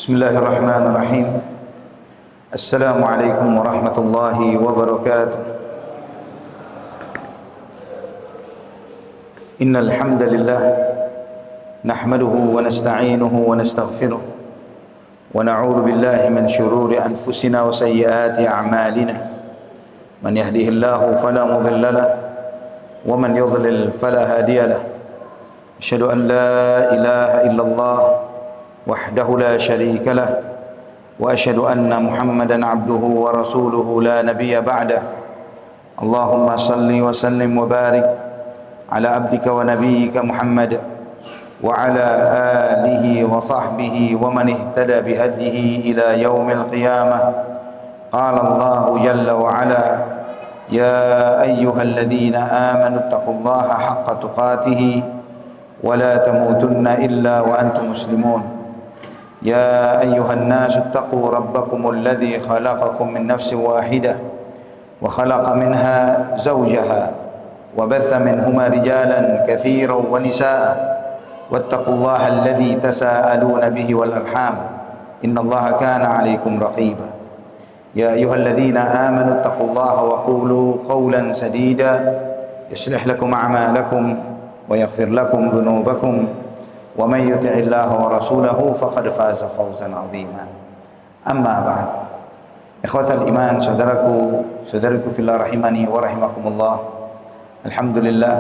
Bismillahirrahmanirrahim. Assalamualaikum warahmatullahi wabarakatuh. Innal hamdalillah nahmaduhu wa nasta'inuhu wa nastaghfiruh wa na'udzu billahi min shururi anfusina wa sayyiati a'malina. Man yahdihillahu fala mudilla lahu wa man yudlil fala hadiya lahu. Asyhadu an la ilaha illallah wahdahu la syarika lah wa asyhadu anna Muhammadan abduhu wa rasuluhu la nabiyya ba'dah. Allahumma salli wa sallim wa barik ala abdika wa nabiyyika Muhammad wa ala alihi wa sahbihi wa man ihtada bihadihi ila yaumil qiyamah. Qala Allah jalla wa ala ya ayyuhalladzina amanu taqullaha haqqa tuqatih wa la tamutunna illa wa antum muslimun. يا أيها الناس اتقوا ربكم الذي خلقكم من نفس واحدة وخلق منها زوجها وبث منهما رجالا كثيرا ونساء واتقوا الله الذي تساءلون به والأرحام إن الله كان عليكم رقيبا. يا أيها الذين آمنوا اتقوا الله وقولوا قولا سديدا يصلح لكم أعمالكم ويغفر لكم ذنوبكم ومن يطع الله ورسوله فقد فاز فوزا عظيما. أما بعد. Ikhwatal iman, saudaraku fillah rahimani wa rahimakumullah. Alhamdulillah,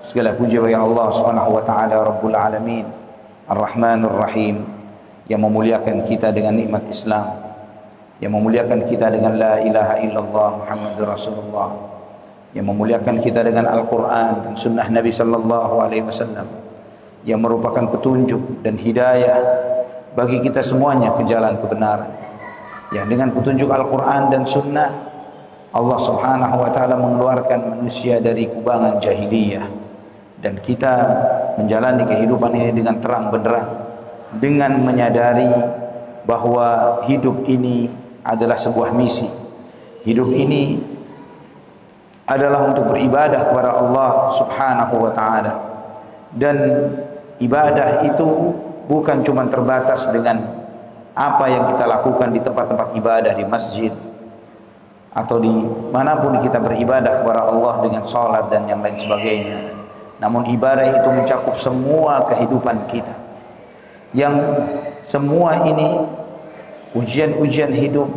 segala puji bagi Allah Subhanahu wa taala Rabbul alamin, Ar-Rahmanur Rahim, yang memuliakan kita dengan nikmat Islam, yang memuliakan kita dengan la ilaha illallah Muhammadur Rasulullah, yang memuliakan kita dengan Al-Qur'an dan sunnah Nabi sallallahu alaihi wasallam, yang merupakan petunjuk dan hidayah bagi kita semuanya ke jalan kebenaran. Yang dengan petunjuk Al-Quran dan Sunnah, Allah Subhanahu wa ta'ala mengeluarkan manusia dari kubangan jahiliyah, dan kita menjalani kehidupan ini dengan terang benderang, dengan menyadari bahwa hidup ini adalah sebuah misi. Hidup ini adalah untuk beribadah kepada Allah Subhanahu wa ta'ala, dan ibadah itu bukan cuma terbatas dengan apa yang kita lakukan di tempat-tempat ibadah, di masjid atau di manapun kita beribadah kepada Allah dengan salat dan yang lain sebagainya. Namun ibadah itu mencakup semua kehidupan kita, yang semua ini ujian-ujian hidup,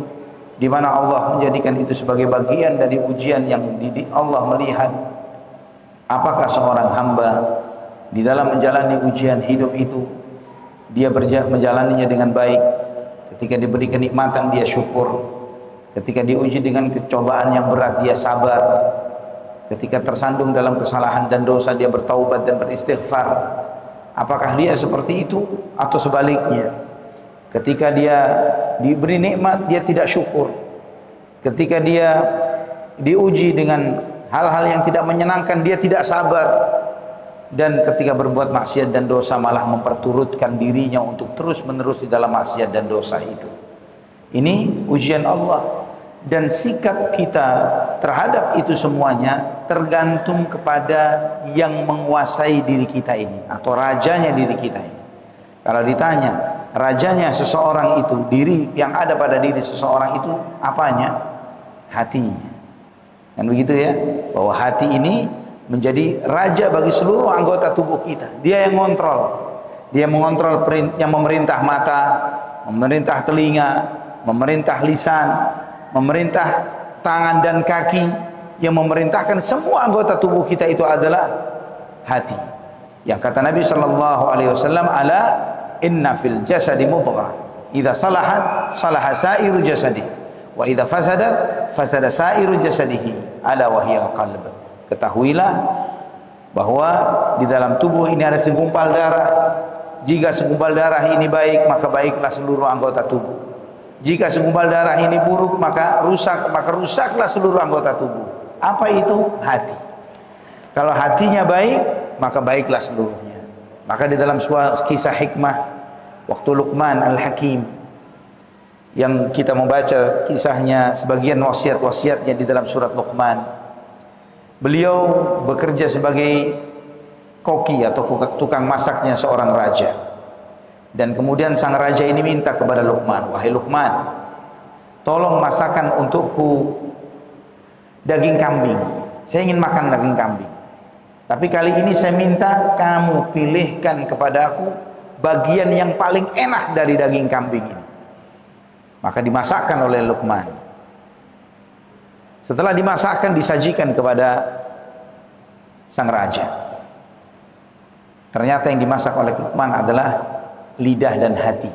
di mana Allah menjadikan itu sebagai bagian dari ujian yang Allah melihat apakah seorang hamba di dalam menjalani ujian hidup itu dia menjalaninya dengan baik. Ketika diberi kenikmatan dia syukur, ketika diuji dengan kecobaan yang berat dia sabar, ketika tersandung dalam kesalahan dan dosa dia bertaubat dan beristighfar. Apakah dia seperti itu atau sebaliknya? Ketika dia diberi nikmat dia tidak syukur, ketika dia diuji dengan hal-hal yang tidak menyenangkan dia tidak sabar, dan ketika berbuat maksiat dan dosa malah memperturutkan dirinya untuk terus menerus di dalam maksiat dan dosa itu. Ini ujian Allah, dan sikap kita terhadap itu semuanya tergantung kepada yang menguasai diri kita ini, atau rajanya diri kita ini. Kalau ditanya rajanya seseorang itu, diri yang ada pada diri seseorang itu apanya? Hatinya. Kan begitu ya, bahwa hati ini menjadi raja bagi seluruh anggota tubuh kita. Dia yang mengontrol. Dia mengontrol, yang memerintah mata, memerintah telinga, memerintah lisan, memerintah tangan dan kaki. Yang memerintahkan semua anggota tubuh kita itu adalah hati. Yang kata Nabi sallallahu alaihi wasallam, ala inna fil jasadi mudghah, idza salahat salaha sairu jasadi, wa idza fasadat fasada sairu jasadihi, ala wahiyal qalb. Ketahuilah bahwa di dalam tubuh ini ada segumpal darah. Jika segumpal darah ini baik, maka baiklah seluruh anggota tubuh. Jika segumpal darah ini buruk, maka rusaklah seluruh anggota tubuh. Apa itu? Hati. Kalau hatinya baik, maka baiklah seluruhnya. Maka di dalam sebuah kisah hikmah, waktu Luqman Al-Hakim, yang kita membaca kisahnya, sebagian wasiat-wasiatnya di dalam surat Luqman. Beliau bekerja sebagai koki atau tukang masaknya seorang raja. Dan kemudian sang raja ini minta kepada Luqman, wahai Luqman, tolong masakan untukku daging kambing. Saya ingin makan daging kambing. Tapi kali ini saya minta kamu pilihkan kepadaku bagian yang paling enak dari daging kambing ini. Maka dimasakkan oleh Luqman. Setelah dimasakkan, disajikan kepada sang raja. Ternyata yang dimasak oleh Luqman adalah lidah dan hati.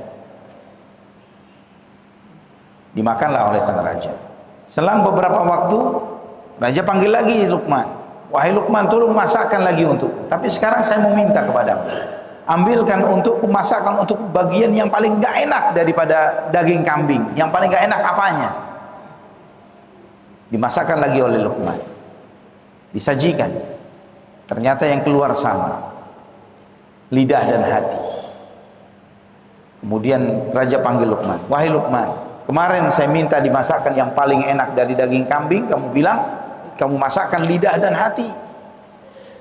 Dimakanlah oleh sang raja. Selang beberapa waktu, raja panggil lagi Luqman, wahai Luqman, tolong masakkan lagi untukku. Tapi sekarang saya mau minta kepadamu, ambilkan untukku, masakkan untukku bagian yang paling gak enak daripada daging kambing. Yang paling gak enak apanya? Dimasakkan lagi oleh Luqman, disajikan. Ternyata yang keluar sama, lidah dan hati. Kemudian raja panggil Luqman, wahai Luqman, kemarin saya minta dimasakkan yang paling enak dari daging kambing, kamu bilang kamu masakkan lidah dan hati.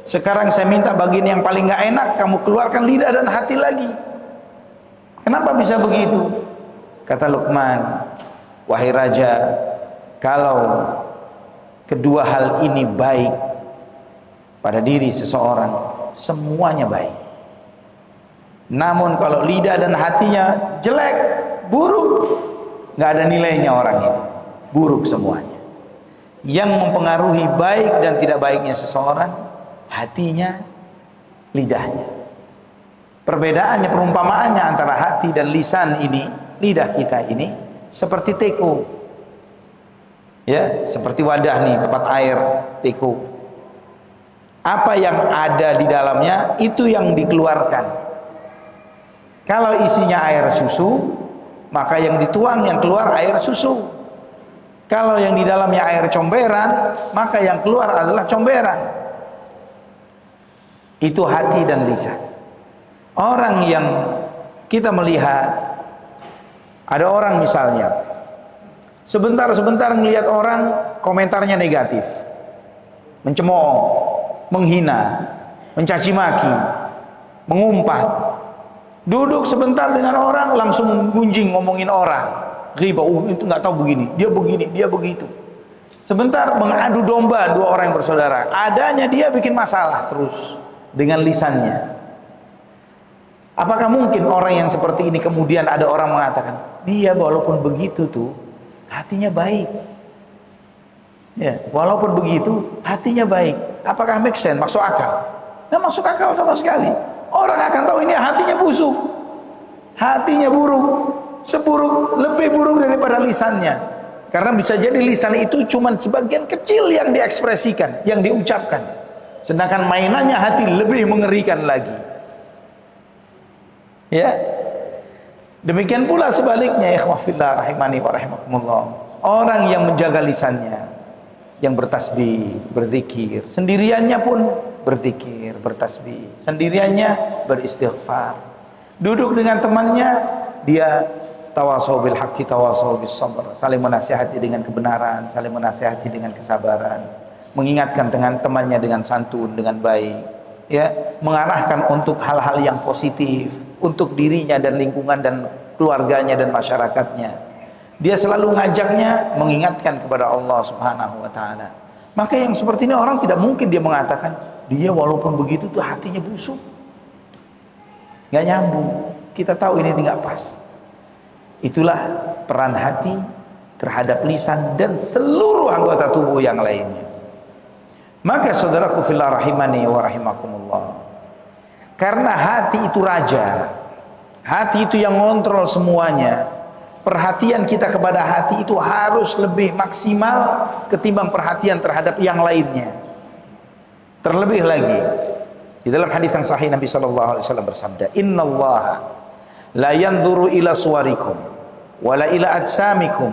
Sekarang saya minta bagian yang paling gak enak, kamu keluarkan lidah dan hati lagi. Kenapa bisa begitu? Kata Luqman, wahai raja, kalau kedua hal ini baik pada diri seseorang, semuanya baik. Namun kalau lidah dan hatinya jelek, buruk, nggak ada nilainya orang itu, buruk semuanya. Yang mempengaruhi baik dan tidak baiknya seseorang, hatinya, lidahnya. Perbedaannya, perumpamaannya antara hati dan lisan ini, lidah kita ini seperti teko, ya, seperti wadah nih, tempat air, teko. Apa yang ada di dalamnya itu yang dikeluarkan. Kalau isinya air susu, maka yang dituang, yang keluar air susu. Kalau yang di dalamnya air comberan, maka yang keluar adalah comberan. Itu hati dan lisan. Orang yang kita melihat, ada orang misalnya, sebentar-sebentar melihat orang komentarnya negatif, mencemooh, menghina, mencaci maki, mengumpat. Duduk sebentar dengan orang langsung gunjing ngomongin orang, ghibah, itu nggak tahu begini, dia begitu. Sebentar mengadu domba dua orang yang bersaudara, adanya dia bikin masalah terus dengan lisannya. Apakah mungkin orang yang seperti ini kemudian ada orang mengatakan, dia walaupun begitu tuh hatinya baik, ya, walaupun begitu hatinya baik. Apakah make sense, masuk akal? Nggak masuk akal sama sekali. Orang akan tahu ini hatinya busuk, hatinya buruk, lebih buruk daripada lisannya. Karena bisa jadi lisan itu cuma sebagian kecil yang diekspresikan, yang diucapkan. Sedangkan mainannya hati lebih mengerikan lagi. Ya, demikian pula sebaliknya, ikhwah fillah rahimani wa rahimakumullah. Orang yang menjaga lisannya, yang bertasbih, berzikir, sendiriannya pun berzikir, bertasbih, sendiriannya beristighfar. Duduk dengan temannya, dia tawasau bil haqqi tawasau bis sabr, saling menasihati dengan kebenaran, saling menasihati dengan kesabaran, mengingatkan dengan temannya dengan santun, dengan baik, ya, mengarahkan untuk hal-hal yang positif untuk dirinya dan lingkungan dan keluarganya dan masyarakatnya. Dia selalu ngajaknya mengingatkan kepada Allah Subhanahu wa taala. Maka yang seperti ini orang tidak mungkin dia mengatakan dia walaupun begitu tuh hatinya busuk. Nggak nyambung. Kita tahu ini tidak pas. Itulah peran hati terhadap lisan dan seluruh anggota tubuh yang lainnya. Maka saudaraku fillah rahimani wa rahimakumullah, karena hati itu raja, hati itu yang ngontrol semuanya. Perhatian kita kepada hati itu harus lebih maksimal ketimbang perhatian terhadap yang lainnya. Terlebih lagi di dalam hadis yang sahih Nabi sallallahu alaihi wasallam bersabda, "Innallaha la yanzuru ila suwarikum wala ila ajsamikum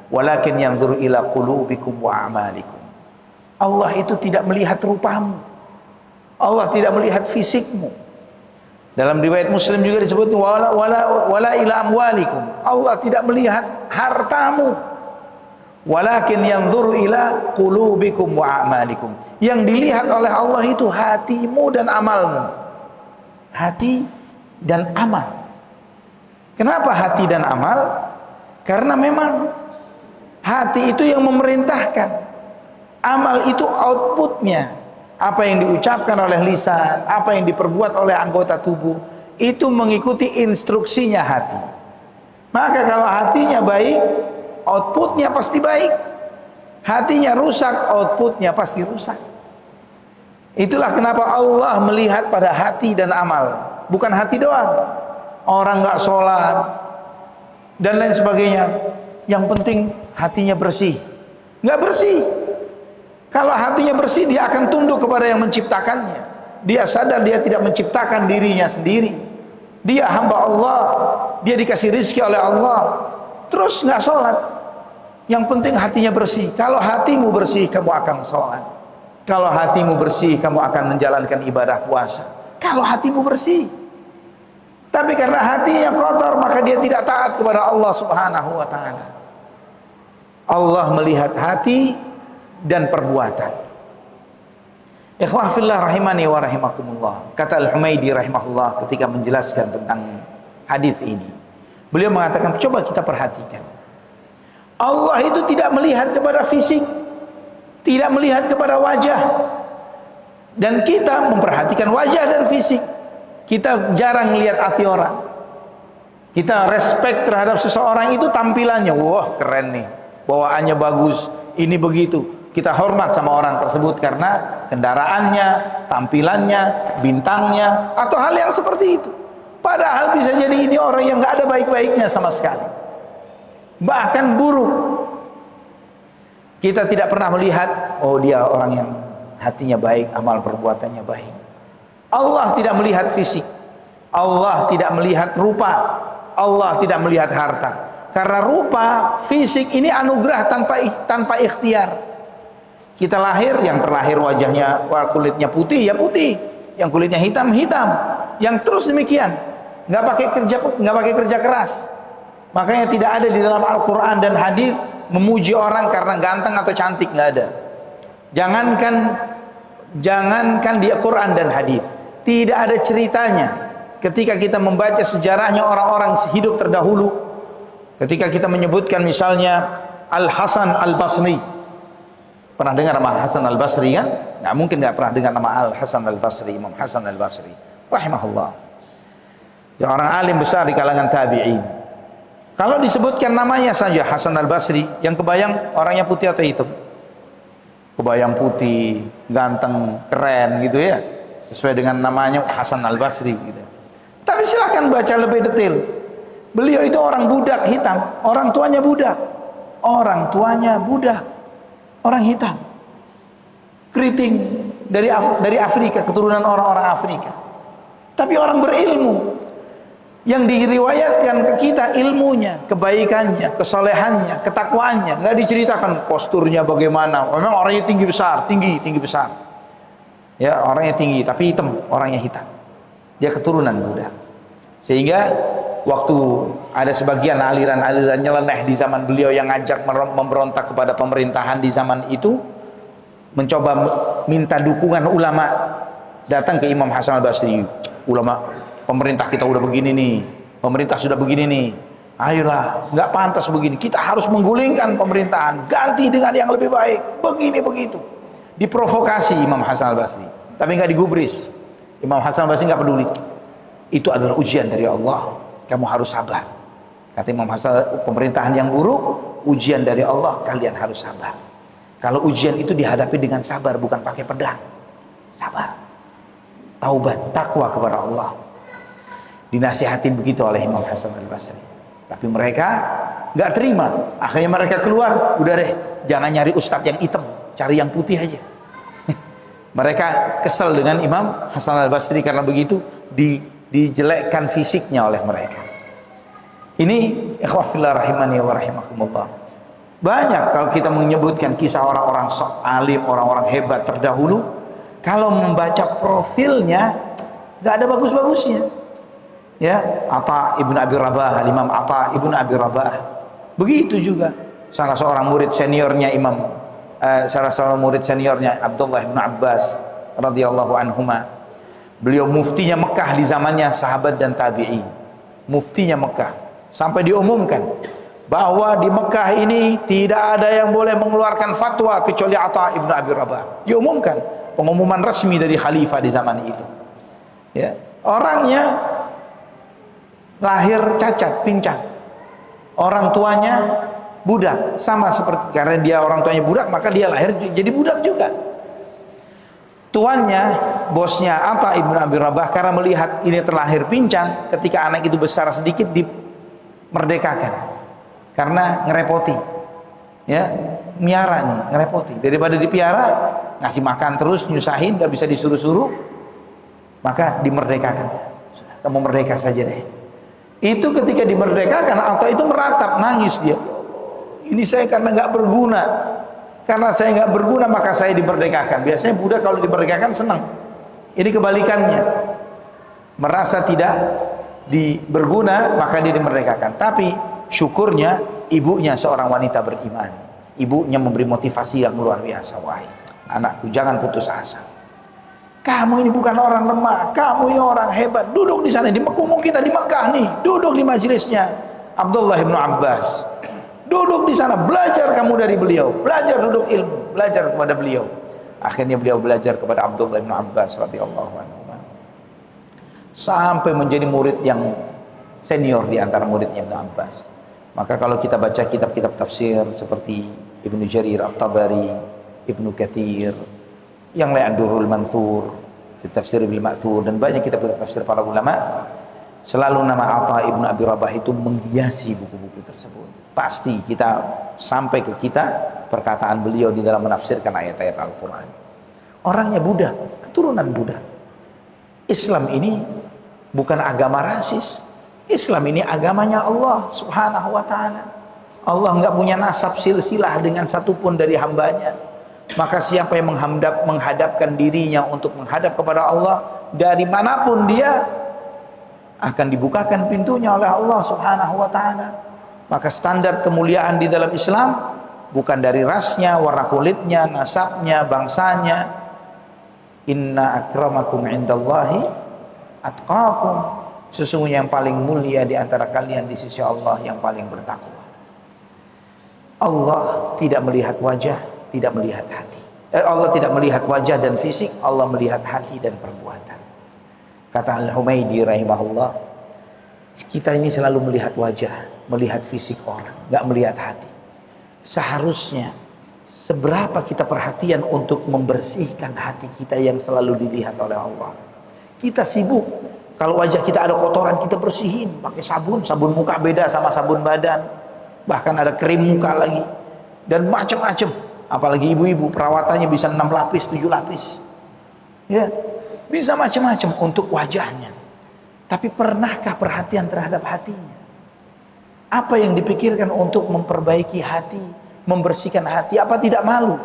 walakin yanzuru ila qulubikum wa a'malikum." Allah itu tidak melihat rupamu, Allah tidak melihat fisikmu. Dalam riwayat Muslim juga disebut wala ila amwalikum, Allah tidak melihat hartamu, walakin yanzuru ila qulubikum wa a'malikum. Yang dilihat oleh Allah itu hatimu dan amalmu. Hati dan amal. Kenapa hati dan amal? Karena memang hati itu yang memerintahkan, amal itu outputnya. Apa yang diucapkan oleh lisan, apa yang diperbuat oleh anggota tubuh, itu mengikuti instruksinya hati. Maka kalau hatinya baik, outputnya pasti baik. Hatinya rusak, outputnya pasti rusak. Itulah kenapa Allah melihat pada hati dan amal, bukan hati doang. Orang nggak sholat dan lain sebagainya, yang penting hatinya bersih. Nggak bersih. Kalau hatinya bersih, dia akan tunduk kepada yang menciptakannya. Dia sadar dia tidak menciptakan dirinya sendiri. Dia hamba Allah, dia dikasih rizki oleh Allah, terus nggak sholat. Yang penting hatinya bersih. Kalau hatimu bersih, kamu akan sholat. Kalau hatimu bersih, kamu akan menjalankan ibadah puasa. Kalau hatimu bersih. Tapi karena hatinya kotor, maka dia tidak taat kepada Allah Subhanahu wa ta'ala. Allah melihat hati dan perbuatan. Ikhwah fillah rahimani wa rahimakumullah. Kata Al-Humaidi rahimahullah ketika menjelaskan tentang hadis ini, beliau mengatakan, coba kita perhatikan, Allah itu tidak melihat kepada fisik, tidak melihat kepada wajah. Dan kita memperhatikan wajah dan fisik. Kita jarang lihat hati orang. Kita respect terhadap seseorang itu tampilannya, wah keren nih, bawaannya bagus, ini begitu. Kita hormat sama orang tersebut karena kendaraannya, tampilannya, bintangnya, atau hal yang seperti itu. Padahal bisa jadi ini orang yang nggak ada baik-baiknya sama sekali, bahkan buruk. Kita tidak pernah melihat, oh dia orang yang hatinya baik, amal perbuatannya baik. Allah tidak melihat fisik, Allah tidak melihat rupa, Allah tidak melihat harta. Karena rupa, fisik ini anugerah tanpa ikhtiar. Kita lahir, yang terlahir wajahnya, kulitnya putih, ya putih. Yang kulitnya hitam, hitam. Yang terus demikian, nggak pakai kerja keras. Makanya tidak ada di dalam Al-Quran dan hadis memuji orang karena ganteng atau cantik, nggak ada. Jangankan di Al-Quran dan hadis, tidak ada ceritanya. Ketika kita membaca sejarahnya orang-orang hidup terdahulu, ketika kita menyebutkan misalnya Al-Hasan Al-Basri. Pernah dengar nama Hasan Al-Basri kan? Nggak mungkin nggak pernah dengar nama Al-Hasan Al-Basri, Imam Hasan Al-Basri rahimahullah. Ya, orang alim besar di kalangan tabi'in. Kalau disebutkan namanya saja Hasan Al-Basri, yang kebayang orangnya putih atau hitam? Kebayang putih, ganteng, keren gitu ya. Sesuai dengan namanya Hasan Al-Basri gitu. Tapi silahkan baca lebih detail. Beliau itu orang budak hitam, orang tuanya budak. Orang tuanya budak, orang hitam, keriting dari Afrika, keturunan orang-orang Afrika. Tapi orang berilmu, yang diriwayatkan ke kita ilmunya, kebaikannya, kesolehannya, ketakwaannya. Nggak diceritakan posturnya bagaimana. Memang orangnya tinggi besar. Ya, orangnya tinggi, tapi hitam, orangnya hitam. Dia keturunan budak. Sehingga waktu ada sebagian aliran-aliran nyeleneh di zaman beliau yang ngajak memberontak kepada pemerintahan di zaman itu, mencoba minta dukungan ulama, datang ke Imam Hasan Al-Basri. Ulama, pemerintah kita udah begini nih, pemerintah sudah begini nih, ayolah, nggak pantas begini, kita harus menggulingkan pemerintahan, ganti dengan yang lebih baik, begini begitu. Diprovokasi Imam Hasan Al-Basri, tapi nggak digubris. Imam Hasan Al-Basri nggak peduli. Itu adalah ujian dari Allah, kamu harus sabar. Kata Imam Hasan, pemerintahan yang buruk, ujian dari Allah, kalian harus sabar. Kalau ujian itu dihadapi dengan sabar, bukan pakai pedang. Sabar, taubat, takwa kepada Allah. Dinasihatin begitu oleh Imam Hasan Al-Basri. Tapi mereka nggak terima. Akhirnya mereka keluar, udah deh, jangan nyari ustadz yang hitam, cari yang putih aja. Mereka kesal dengan Imam Hasan Al-Basri karena begitu dijelekkan fisiknya oleh mereka. Ini ikhwah fillah rahimani wa rahimakumullah. Banyak kalau kita menyebutkan kisah orang-orang alim, orang-orang hebat terdahulu, kalau membaca profilnya nggak ada bagus-bagusnya. Ya, Atha ibn Abi Rabah, Imam Atha ibn Abi Rabah. Begitu juga salah seorang murid seniornya Abdullah bin Abbas radhiyallahu anhuma. Beliau muftinya Mekah di zamannya sahabat dan tabi'in. Muftinya Mekah. Sampai diumumkan bahwa di Mekah ini tidak ada yang boleh mengeluarkan fatwa kecuali Atha ibnu Abi Rabah. Diumumkan, pengumuman resmi dari khalifah di zaman itu. Ya, orangnya lahir cacat, pincang. Orang tuanya budak, sama seperti karena dia orang tuanya budak, maka dia lahir jadi budak juga. Tuannya, bosnya Atha ibnu Abi Rabah, karena melihat ini terlahir pincang, ketika anak itu besar sedikit dimerdekakan karena ngerepoti, ya, miara nih, ngerepoti, daripada dipiara ngasih makan terus nyusahin, gak bisa disuruh-suruh, maka dimerdekakan. Kamu merdeka saja deh. Itu ketika dimerdekakan, Atha itu meratap, nangis dia. Ini saya karena nggak berguna. Karena saya nggak berguna maka saya dimerdekakan. Biasanya budak kalau dimerdekakan senang. Ini kebalikannya. Merasa tidak berguna maka dia dimerdekakan. Tapi syukurnya ibunya seorang wanita beriman. Ibunya memberi motivasi yang luar biasa. Wahai anakku, jangan putus asa. Kamu ini bukan orang lemah, kamu ini orang hebat. Duduk di sana, di Mekah, kita di Mekah nih, duduk di majelisnya Abdullah bin Abbas. Duduk di sana, belajar kamu dari beliau, belajar duduk ilmu, belajar kepada beliau. Akhirnya beliau belajar kepada Abdullah bin Abbas radhiyallahu anhu. Sampai menjadi murid yang senior di antara muridnya Ibnu Abbas. Maka kalau kita baca kitab-kitab tafsir seperti Ibnu Jarir At-Tabari, Ibnu Katsir, yang lain Ad-Durrul Manthur, fi Tafsir bil Ma'thur, dan banyak kitab-kitab tafsir para ulama, selalu nama Atha ibnu Abi Rabah itu menghiasi buku-buku tersebut. Pasti kita sampai ke kita perkataan beliau di dalam menafsirkan ayat-ayat Al-Quran. Orangnya Buddha, keturunan Buddha. Islam ini bukan agama rasis. Islam ini agamanya Allah subhanahu wa ta'ala. Allah nggak punya nasab silsilah dengan satupun dari hambanya. Maka siapa yang menghadapkan dirinya untuk menghadap kepada Allah, dari manapun dia, akan dibukakan pintunya oleh Allah subhanahu wa ta'ala. Maka standar kemuliaan di dalam Islam bukan dari rasnya, warna kulitnya, nasabnya, bangsanya. Inna akramakum indallahi atqakum. Sesungguhnya yang paling mulia di antara kalian di sisi Allah yang paling bertakwa. Allah tidak melihat wajah, tidak melihat hati. Allah tidak melihat wajah dan fisik, Allah melihat hati dan perbuatan. Kata Al-Humaydi rahimahullah, kita ini selalu melihat wajah, melihat fisik orang, nggak melihat hati. Seharusnya seberapa kita perhatian untuk membersihkan hati kita yang selalu dilihat oleh Allah. Kita sibuk, kalau wajah kita ada kotoran kita bersihin pakai sabun, sabun muka beda sama sabun badan, bahkan ada krim muka lagi, dan macam-macam. Apalagi ibu-ibu perawatannya bisa 6 lapis, 7 lapis, ya, bisa macam-macam untuk wajahnya. Tapi pernahkah perhatian terhadap hatinya? Apa yang dipikirkan untuk memperbaiki hati, membersihkan hati? Apa tidak malu?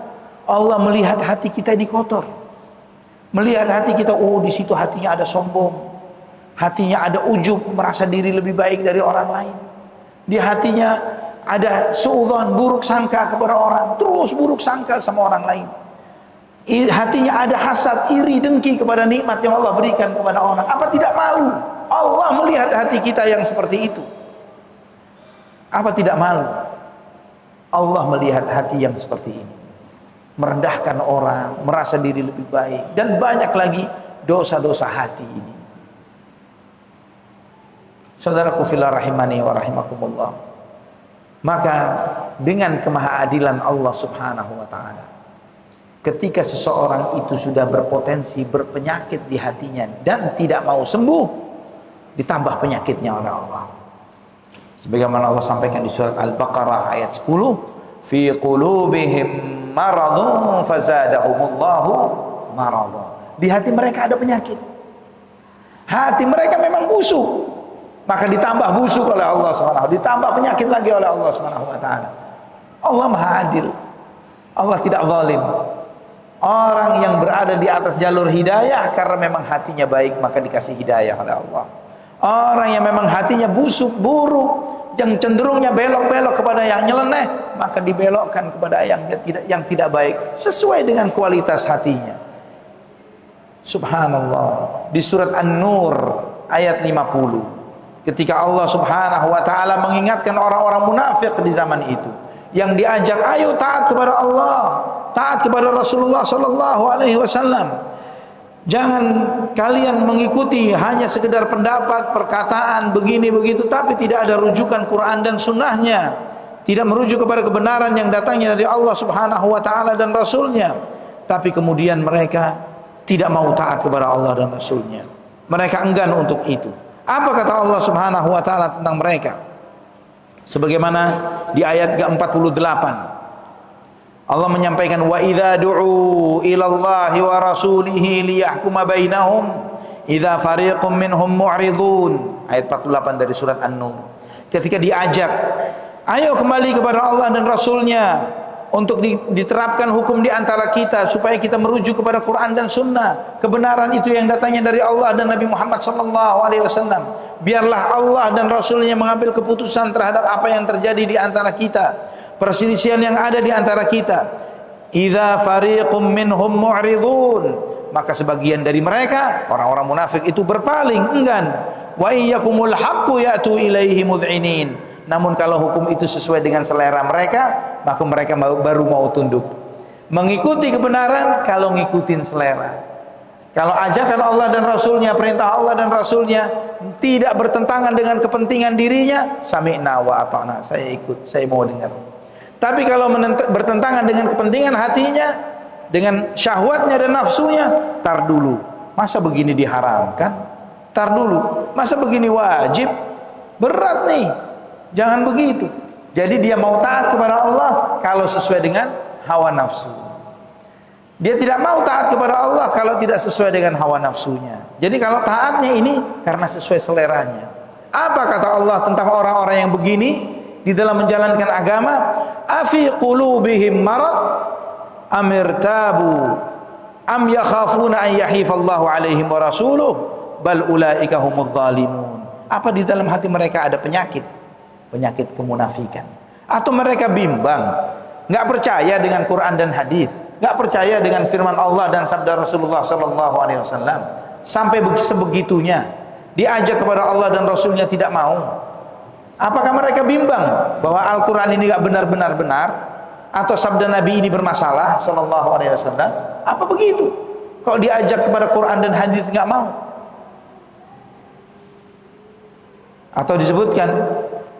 Allah melihat hati kita ini kotor. Melihat hati kita, oh di situ hatinya ada sombong. Hatinya ada ujub, merasa diri lebih baik dari orang lain. Di hatinya ada suudzon, buruk sangka kepada orang. Terus buruk sangka sama orang lain. Hatinya ada hasad, iri, dengki kepada nikmat yang Allah berikan kepada orang. Apa tidak malu? Allah melihat hati kita yang seperti itu. Apa tidak malu? Allah melihat hati yang seperti ini. Merendahkan orang, merasa diri lebih baik, dan banyak lagi dosa-dosa hati ini. Saudaraku fillah rahimani wa rahimakumullah. Maka dengan kemahaadilan Allah subhanahu wa ta'ala, ketika seseorang itu sudah berpotensi berpenyakit di hatinya dan tidak mau sembuh, ditambah penyakitnya oleh Allah. Sebagaimana Allah sampaikan di surat Al-Baqarah ayat 10, fi qulubihim maradun fazadahumullahu marada. Di hati mereka ada penyakit. Hati mereka memang busuk, maka ditambah busuk oleh Allah Subhanahu wa ta'ala, ditambah penyakit lagi oleh Allah Subhanahu wa ta'ala. Allah Maha Adil. Allah tidak zalim. Orang yang berada di atas jalur hidayah karena memang hatinya baik, maka dikasih hidayah oleh Allah. Orang yang memang hatinya busuk, buruk, yang cenderungnya belok-belok kepada yang nyeleneh, maka dibelokkan kepada yang tidak baik sesuai dengan kualitas hatinya. Subhanallah. Di surat An-Nur ayat 50, Ketika Allah Subhanahu wa taala mengingatkan orang-orang munafik di zaman itu yang diajak, ayo taat kepada Allah, taat kepada Rasulullah sallallahu alaihi wasallam. Jangan kalian mengikuti hanya sekedar pendapat, perkataan begini begitu, tapi tidak ada rujukan Quran dan sunnahnya, tidak merujuk kepada kebenaran yang datangnya dari Allah Subhanahu wa taala dan Rasulnya. Tapi kemudian mereka tidak mau taat kepada Allah dan Rasulnya. Mereka enggan untuk itu. Apa kata Allah Subhanahu wa taala tentang mereka? Sebagaimana di ayat ke-48 Allah menyampaikan, wa idza du'u ila Allahi wa rasulihi liyahkuma bainahum idza fariqum minhum mu'ridun. Ayat 48 dari surat An-Nur. Ketika diajak, ayo kembali kepada Allah dan Rasulnya untuk diterapkan hukum di antara kita, supaya kita merujuk kepada Quran dan Sunnah, kebenaran itu yang datangnya dari Allah dan Nabi Muhammad SAW. Biarlah Allah dan Rasulnya mengambil keputusan terhadap apa yang terjadi di antara kita, perselisihan yang ada di antara kita. Idza fariqum minhum mu'ridun, maka sebagian dari mereka, orang-orang munafik itu berpaling, enggan. Wa iyyakumul haqqu ya'tu ilaihi mud'inin. Namun kalau hukum itu sesuai dengan selera mereka, maka mereka baru mau tunduk, mengikuti kebenaran kalau ngikutin selera. Kalau ajakan Allah dan Rasulnya, perintah Allah dan Rasulnya tidak bertentangan dengan kepentingan dirinya, sami'na wa ata'na, saya ikut, saya mau dengar. Tapi kalau bertentangan dengan kepentingan hatinya, dengan syahwatnya dan nafsunya, tar dulu, masa begini diharamkan? Tar dulu, masa begini wajib? Berat nih. Jangan begitu. Jadi dia mau taat kepada Allah kalau sesuai dengan hawa nafsu. Dia tidak mau taat kepada Allah kalau tidak sesuai dengan hawa nafsunya. Jadi kalau taatnya ini karena sesuai seleranya. Apa kata Allah tentang orang-orang yang begini di dalam menjalankan agama? Afi qulubihim marad amirtabu am yakhafuna an yahifallahu alaihim wa rasuluh bal ulaika humudz zalimun. Apa di dalam hati mereka ada penyakit kemunafikan, atau mereka bimbang, nggak percaya dengan Quran dan hadis, nggak percaya dengan firman Allah dan sabda Rasulullah sallallahu alaihi wasallam, sampai sebegitunya diajak kepada Allah dan Rasulnya tidak mau. Apakah mereka bimbang bahwa Al-Quran ini nggak benar-benar benar, atau sabda Nabi ini bermasalah sallallahu alaihi wasallam? Apa begitu? Kalau diajak kepada Quran dan hadis nggak mau? Atau disebutkan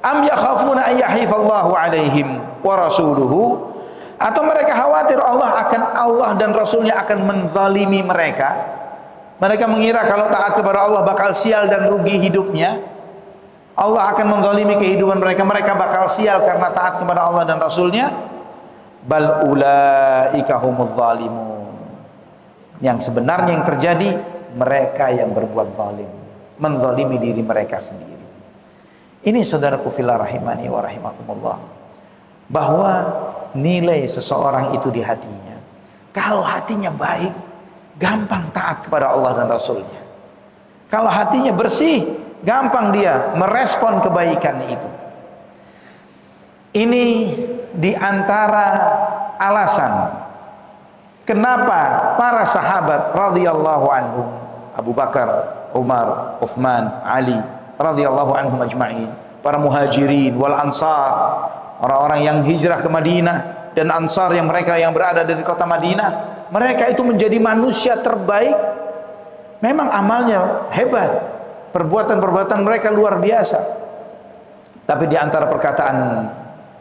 am yakhafuna an yahifallahu alaihim wa rasuluhu, atau mereka khawatir Allah dan Rasulnya akan menzalimi mereka. Mereka mengira kalau taat kepada Allah bakal sial dan rugi hidupnya. Allah akan menzalimi kehidupan mereka, mereka bakal sial karena taat kepada Allah dan Rasulnya. Bal ulaika humudz zalimun. Yang sebenarnya yang terjadi, mereka yang berbuat zalim, menzalimi diri mereka sendiri. Ini saudaraku fillah rahimani wa rahimakumullah, bahwa nilai seseorang itu di hatinya. Kalau hatinya baik, gampang taat kepada Allah dan Rasulnya. Kalau hatinya bersih, gampang dia merespon kebaikan itu. Ini diantara alasan kenapa para sahabat radhiyallahu anhum, Abu Bakar, Umar, Uthman, Ali radhiyallahu anhum ajma'in, para muhajirin wal ansar, orang-orang yang hijrah ke Madinah, dan ansar yang mereka yang berada dari kota Madinah, mereka itu menjadi manusia terbaik. Memang amalnya hebat, perbuatan-perbuatan mereka luar biasa. Tapi di antara perkataan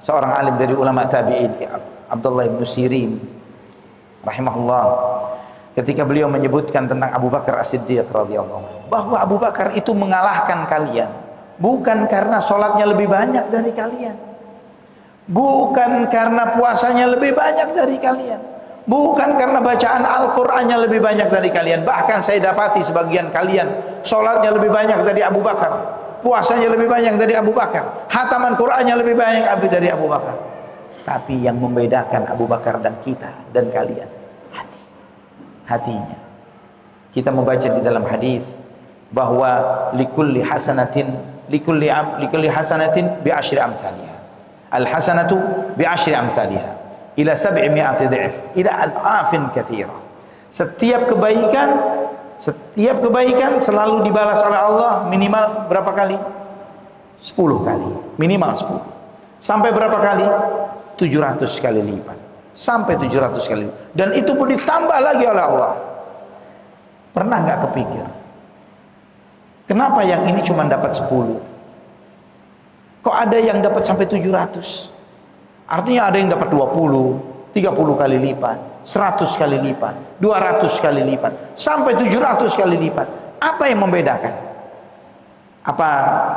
seorang alim dari ulama tabi'in, Abdullah bin Sirin rahimahullah, ketika beliau menyebutkan tentang Abu Bakar As-Siddiq radhiyallahu anhu, bahwa Abu Bakar itu mengalahkan kalian bukan karena sholatnya lebih banyak dari kalian, bukan karena puasanya lebih banyak dari kalian, bukan karena bacaan Al-Qur'annya lebih banyak dari kalian. Bahkan saya dapati sebagian kalian sholatnya lebih banyak dari Abu Bakar, puasanya lebih banyak dari Abu Bakar, hataman Qur'annya lebih banyak dari Abu Bakar. Tapi yang membedakan Abu Bakar dan kita dan kalian, hatinya. Kita membaca di dalam hadis bahwa likulli hasanatin bi asyri amsalha. Al hasanatu bi asyri amsalha ila 700 dhif ila adhafin katsira. Setiap kebaikan selalu dibalas oleh Allah minimal berapa kali? 10 kali, minimal 10. Sampai berapa kali? 700 kali lipat. Sampai 700 kali. Dan itu pun ditambah lagi oleh Allah. Pernah nggak kepikir? Kenapa yang ini cuma dapat 10? Kok ada yang dapat sampai 700? Artinya ada yang dapat 20, 30 kali lipat, 100 kali lipat, 200 kali lipat, sampai 700 kali lipat. Apa yang membedakan? Apa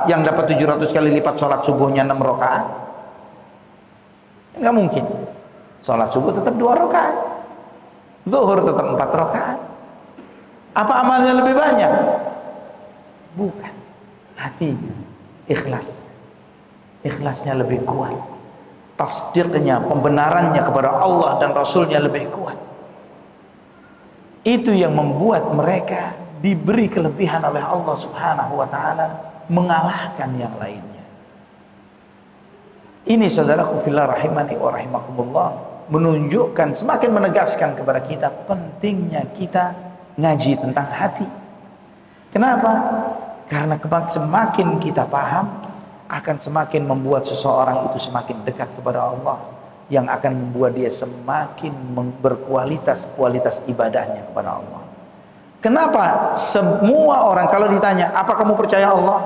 yang dapat 700 kali lipat sholat subuhnya 6 rakaat? Enggak mungkin. Sholat subuh tetap 2 rakaat, zuhur tetap 4 rakaat. Apa amalnya lebih banyak? Bukan. Hati ikhlas. Ikhlasnya lebih kuat. Tasdiknya, pembenarannya kepada Allah dan Rasulnya lebih kuat. Itu yang membuat mereka diberi kelebihan oleh Allah Subhanahu wa ta'ala, mengalahkan yang lainnya. Ini saudaraku fillah rahimani wa rahimakumullah, menunjukkan, semakin menegaskan kepada kita pentingnya kita ngaji tentang hati. Kenapa? Karena semakin kita paham, akan semakin membuat seseorang itu semakin dekat kepada Allah, yang akan membuat dia semakin berkualitas ibadahnya kepada Allah. Kenapa semua orang kalau ditanya, apa kamu percaya Allah,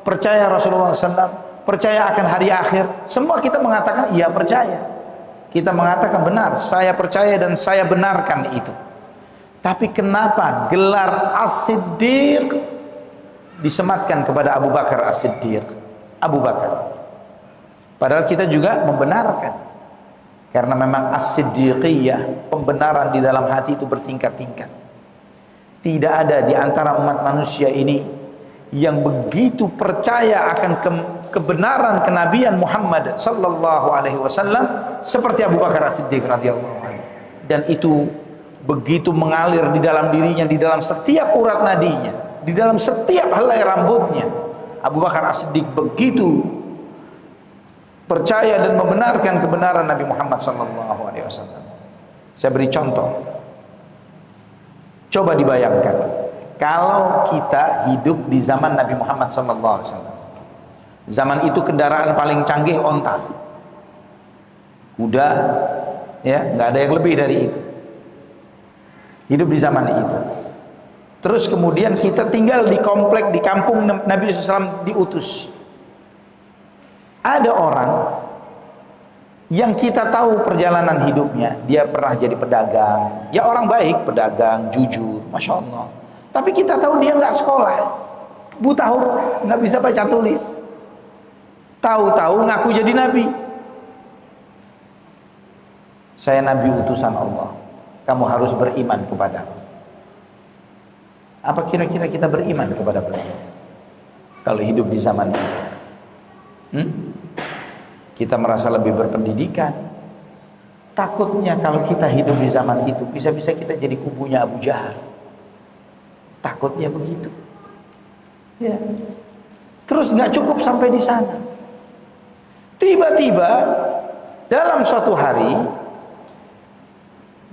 percaya Rasulullah SAW, percaya akan hari akhir, semua kita mengatakan iya percaya. Kita mengatakan benar, saya percaya dan saya benarkan itu. Tapi kenapa gelar As-Siddiq disematkan kepada Abu Bakar As-Siddiq? Abu Bakar. Padahal kita juga membenarkan, karena memang as-siddiqiyah, pembenaran di dalam hati itu bertingkat-tingkat. Tidak ada di antara umat manusia ini yang begitu percaya akan kebenaran kenabian Muhammad sallallahu alaihi wasallam seperti Abu Bakar As-Siddiq radhiyallahu anhu. Dan itu begitu mengalir di dalam dirinya, di dalam setiap urat nadinya, di dalam setiap helai rambutnya. Abu Bakar As-Siddiq begitu percaya dan membenarkan kebenaran Nabi Muhammad SAW. Saya beri contoh. Coba dibayangkan, kalau kita hidup di zaman Nabi Muhammad SAW. Zaman itu kendaraan paling canggih onta, kuda, ya, nggak ada yang lebih dari itu. Hidup di zaman itu. Terus kemudian kita tinggal di komplek, di kampung Nabi SAW diutus. Ada orang yang kita tahu perjalanan hidupnya, dia pernah jadi pedagang, ya orang baik, pedagang, jujur, Masya Allah. Tapi kita tahu dia nggak sekolah, buta huruf, nggak bisa baca tulis. Tahu-tahu ngaku jadi Nabi. Saya Nabi utusan Allah, kamu harus beriman kepadaku. Apa kira-kira kita beriman kepada beliau kalau hidup di zaman itu? Kita merasa lebih berpendidikan. Takutnya kalau kita hidup di zaman itu, bisa-bisa kita jadi kubunya Abu Jahal. Takutnya begitu. Ya. Terus nggak cukup sampai di sana. Tiba-tiba dalam suatu hari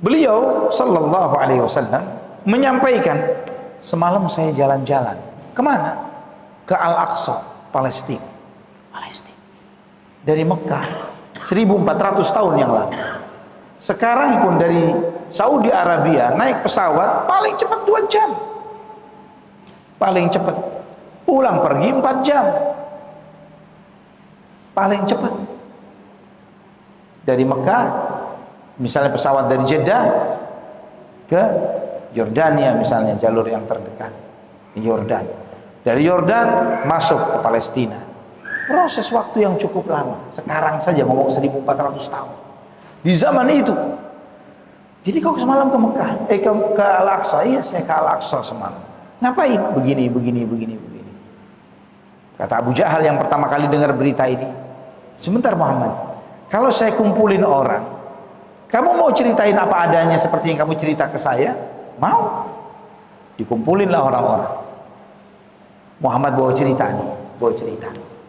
beliau sallallahu alaihi wasallam menyampaikan, semalam saya jalan-jalan. Kemana? Ke Al-Aqsa, Palestina. Dari Mekah 1400 tahun yang lalu. Sekarang pun dari Saudi Arabia naik pesawat paling cepat 2 jam. Paling cepat. Pulang pergi 4 jam. Paling cepat. Dari Mekah, misalnya pesawat dari Jeddah ke Yordania, misalnya jalur yang terdekat, Yordan. Dari Yordan masuk ke Palestina. Proses waktu yang cukup lama. Sekarang saja ngomong 1400 tahun. Di zaman itu. Jadi kau semalam ke Mekah, ke Al-Aqsa. Iya, saya ke Al-Aqsa semalam. Ngapain? Begini. Kata Abu Jahal yang pertama kali dengar berita ini. Sebentar Muhammad, kalau saya kumpulin orang, kamu mau ceritain apa adanya seperti yang kamu cerita ke saya? Mau. Dikumpulinlah orang-orang. Muhammad bawa cerita.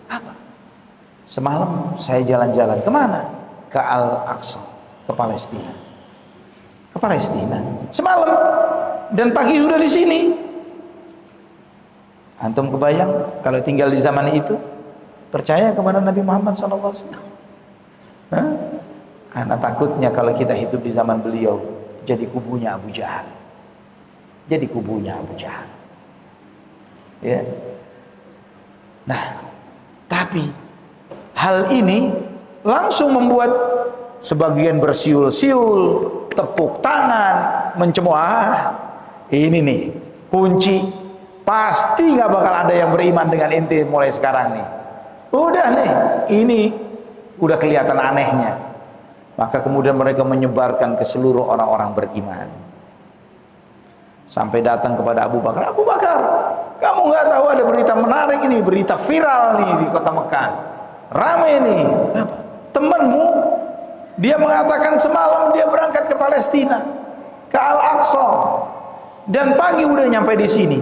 Apa? Semalam saya jalan-jalan. Kemana? Ke Al-Aqsa, ke Palestina. Semalam. Dan pagi sudah di sini. Antum kebayang kalau tinggal di zaman itu? Percaya kepada Nabi Muhammad SAW? Anak takutnya kalau kita hidup di zaman beliau jadi kubunya Abu Jahal. Jadi kubunya Abu Jahal. Ya. Nah, tapi hal ini langsung membuat sebagian bersiul-siul, tepuk tangan, mencemooh. Ini nih kunci, pasti nggak bakal ada yang beriman dengan ente mulai sekarang nih. Udah nih, ini udah kelihatan anehnya. Maka kemudian mereka menyebarkan ke seluruh orang-orang beriman. Sampai datang kepada Abu Bakar. Abu Bakar, kamu nggak tahu ada berita menarik ini, berita viral nih di kota Mekah. Rame nih. Apa? Temanmu, dia mengatakan semalam dia berangkat ke Palestina, ke Al-Aqsa, dan pagi udah nyampe di sini.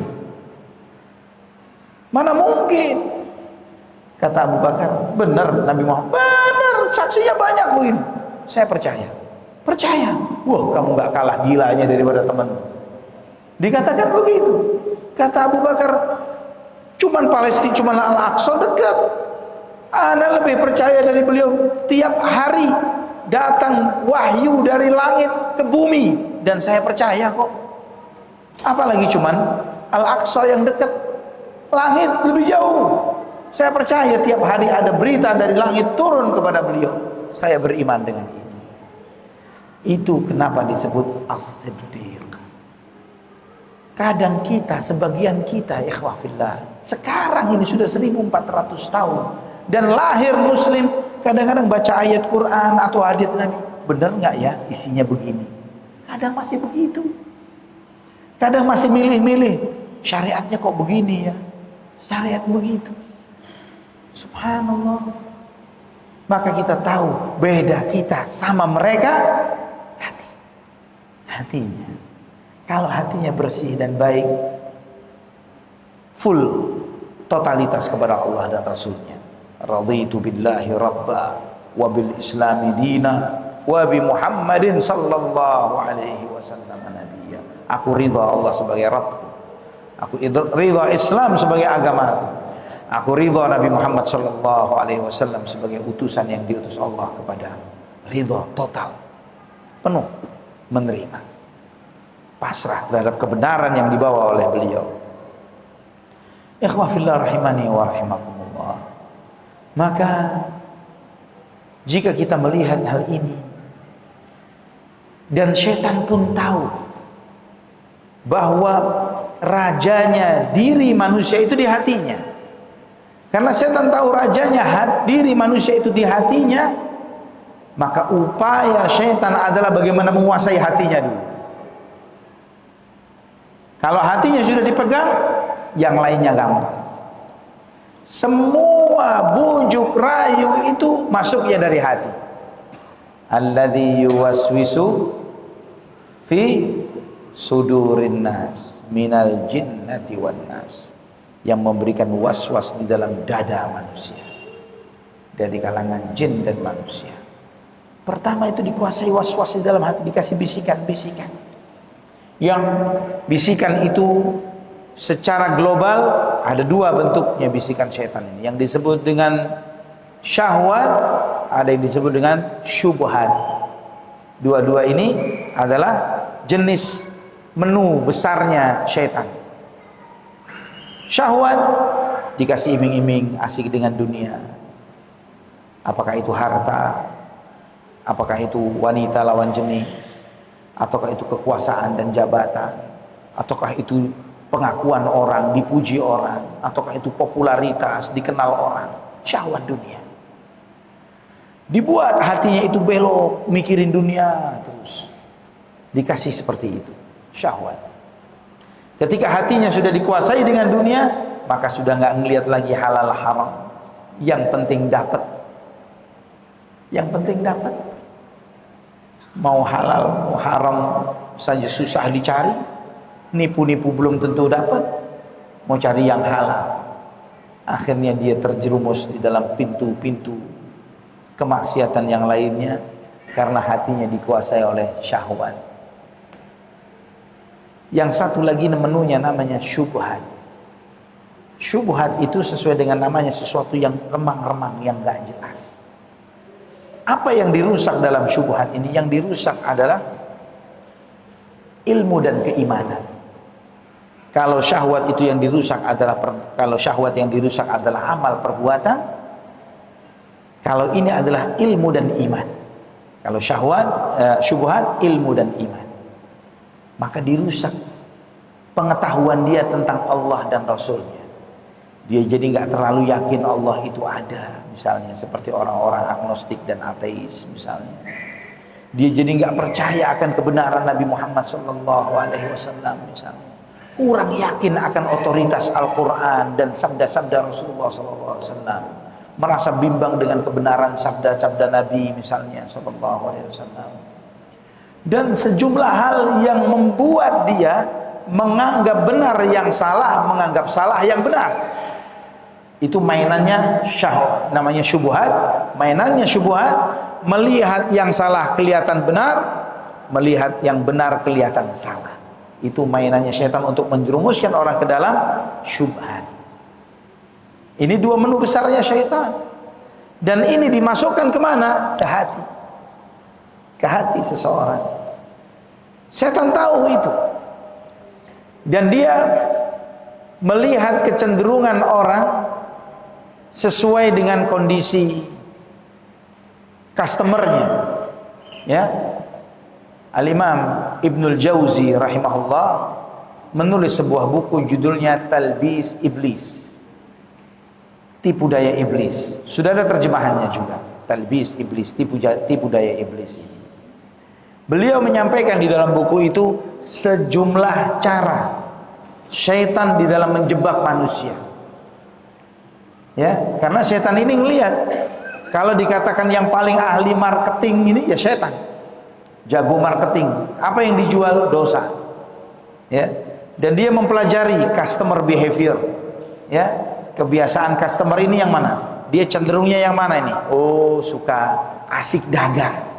Mana mungkin? Kata Abu Bakar, benar Nabi Muhammad, benar, saksinya banyak Win. Saya percaya. Percaya. Wah, kamu nggak kalah gilanya daripada temanmu. Dikatakan begitu. Kata Abu Bakar, cuman Palestina, cuman Al-Aqsa dekat. Ana lebih percaya dari beliau. Tiap hari datang wahyu dari langit ke bumi, dan saya percaya kok. Apalagi cuman Al-Aqsa yang dekat, langit lebih jauh. Saya percaya tiap hari ada berita dari langit turun kepada beliau. Saya beriman dengan itu. Itu kenapa disebut as-siddiq. Kadang kita, sebagian kita, ikhwah fillah, sekarang ini sudah 1400 tahun dan lahir muslim, kadang-kadang baca ayat Quran atau hadis Nabi, benar nggak ya isinya begini? Kadang masih begitu. Kadang masih milih-milih, syariatnya kok begini ya, syariat begitu. Subhanallah. Maka kita tahu beda kita sama mereka, hatinya. Kalau hatinya bersih dan baik, full totalitas kepada Allah dan Rasulnya. Raditu billahi rabba wa bil islami dina wa bi Muhammadin sallallahu alaihi wasallam nabiyya. Aku ridha Allah sebagai Rabbku. Aku ridha Islam sebagai agamaku. Aku ridha Nabi Muhammad sallallahu alaihi wasallam sebagai utusan yang diutus Allah kepada. Ridha total, penuh, menerima, pasrah terhadap kebenaran yang dibawa oleh beliau. Ikhwah fillah rahimani wa rahimakumullah. Maka jika kita melihat hal ini, dan setan pun tahu bahwa rajanya diri manusia itu di hatinya. Karena setan tahu rajanya diri manusia itu di hatinya, maka upaya setan adalah bagaimana menguasai hatinya dulu. Kalau hatinya sudah dipegang, yang lainnya gampang. Semua bujuk rayu itu masuknya dari hati. Alladzi yuwaswisu fi sudurin nas minal jinnati wan nas. Yang memberikan waswas di dalam dada manusia, dari kalangan jin dan manusia. Pertama itu dikuasai waswas di dalam hati, dikasih bisikan-bisikan. Yang bisikan itu secara global ada dua bentuknya bisikan setan ini. Yang disebut dengan syahwat, ada yang disebut dengan syubhat. Dua-dua ini adalah jenis menu besarnya setan. Syahwat, dikasih iming-iming, asik dengan dunia. Apakah itu harta, apakah itu wanita lawan jenis, ataukah itu kekuasaan dan jabatan, ataukah itu pengakuan orang, dipuji orang, ataukah itu popularitas, dikenal orang. Syahwat dunia. Dibuat hatinya itu belok, mikirin dunia terus. Dikasih seperti itu, syahwat. Ketika hatinya sudah dikuasai dengan dunia, maka sudah nggak ngelihat lagi halal haram. Yang penting dapat. Yang penting dapat. Mau halal, mau haram saja susah dicari. Nipu-nipu belum tentu dapat. Mau cari yang halal. Akhirnya dia terjerumus di dalam pintu-pintu kemaksiatan yang lainnya, karena hatinya dikuasai oleh syahwat. Yang satu lagi menunya namanya syubhat. Syubhat itu sesuai dengan namanya, sesuatu yang remang-remang, yang gak jelas. Apa yang dirusak dalam syubhat ini? Yang dirusak adalah ilmu dan keimanan. Kalau syahwat itu yang dirusak adalah amal perbuatan, kalau ini adalah ilmu dan iman. Kalau syubhat ilmu dan iman, maka dirusak pengetahuan dia tentang Allah dan Rasulnya. Dia jadi nggak terlalu yakin Allah itu ada, misalnya seperti orang-orang agnostik dan ateis misalnya. Dia jadi nggak percaya akan kebenaran Nabi Muhammad SAW misalnya. Kurang yakin akan otoritas Al-Quran dan sabda-sabda Rasulullah SAW. Merasa bimbang dengan kebenaran sabda-sabda Nabi misalnya SAW. Dan sejumlah hal yang membuat dia menganggap benar yang salah, menganggap salah yang benar. Itu mainannya namanya syubhat. Mainannya syubhat, melihat yang salah kelihatan benar, melihat yang benar kelihatan salah. Itu mainannya syaitan untuk menjerumuskan orang ke dalam syubhat. Ini dua menu besarnya syaitan. Dan ini dimasukkan kemana? Ke hati. Ke hati seseorang. Syaitan tahu itu. Dan dia melihat kecenderungan orang sesuai dengan kondisi customernya. Ya. Al-Imam Ibnul Jauzi rahimahullah menulis sebuah buku judulnya Talbis Iblis, tipu daya iblis. Sudah ada terjemahannya juga, Talbis Iblis, tipu daya iblis ini. Beliau menyampaikan di dalam buku itu sejumlah cara syaitan di dalam menjebak manusia. Ya, karena syaitan ini ngelihat kalau dikatakan yang paling ahli marketing ini ya syaitan. Jago marketing. Apa yang dijual? Dosa. Ya. Dan dia mempelajari customer behavior. Ya, kebiasaan customer ini yang mana? Dia cenderungnya yang mana ini? Oh, suka asik dagang.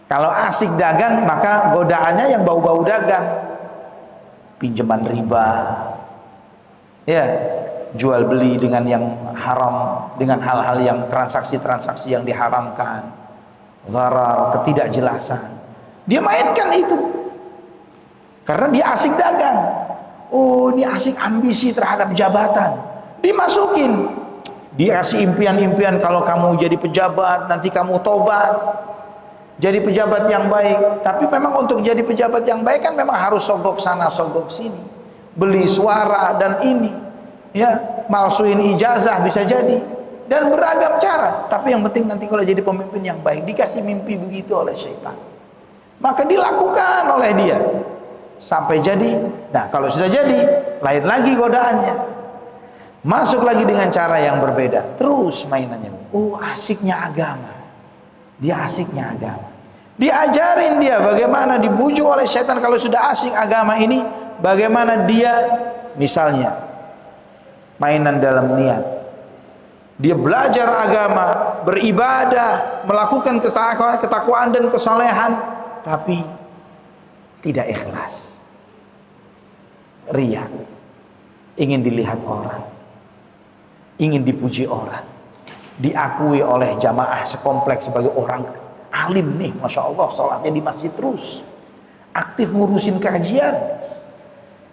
Kalau asik dagang, maka godaannya yang bau-bau dagang. Pinjaman riba. Ya, jual beli dengan yang haram, dengan hal-hal yang transaksi-transaksi yang diharamkan, gharar, ketidakjelasan. Dia mainkan itu karena dia asik dagang. Oh, ini asik ambisi terhadap jabatan, dimasukin. Dia kasih impian-impian, kalau kamu jadi pejabat nanti kamu tobat jadi pejabat yang baik. Tapi memang untuk jadi pejabat yang baik kan memang harus sogok sana sogok sini, beli suara dan ini, ya, malsuin ijazah bisa jadi, dan beragam cara. Tapi yang penting nanti kalau jadi pemimpin yang baik, dikasih mimpi begitu oleh syaitan, maka dilakukan oleh dia sampai jadi. Nah, kalau sudah jadi, lain lagi godaannya, masuk lagi dengan cara yang berbeda, terus mainannya. Oh, asiknya agama, dia asiknya agama. Diajarin dia bagaimana dibujuk oleh syaitan. Kalau sudah asik agama ini, bagaimana dia misalnya mainan dalam niat. Dia belajar agama, beribadah, melakukan ketakwaan dan kesalehan, tapi tidak ikhlas. Riya, ingin dilihat orang, ingin dipuji orang, diakui oleh jamaah sekompleks sebagai orang alim nih, masya Allah, sholatnya di masjid terus, aktif ngurusin kajian,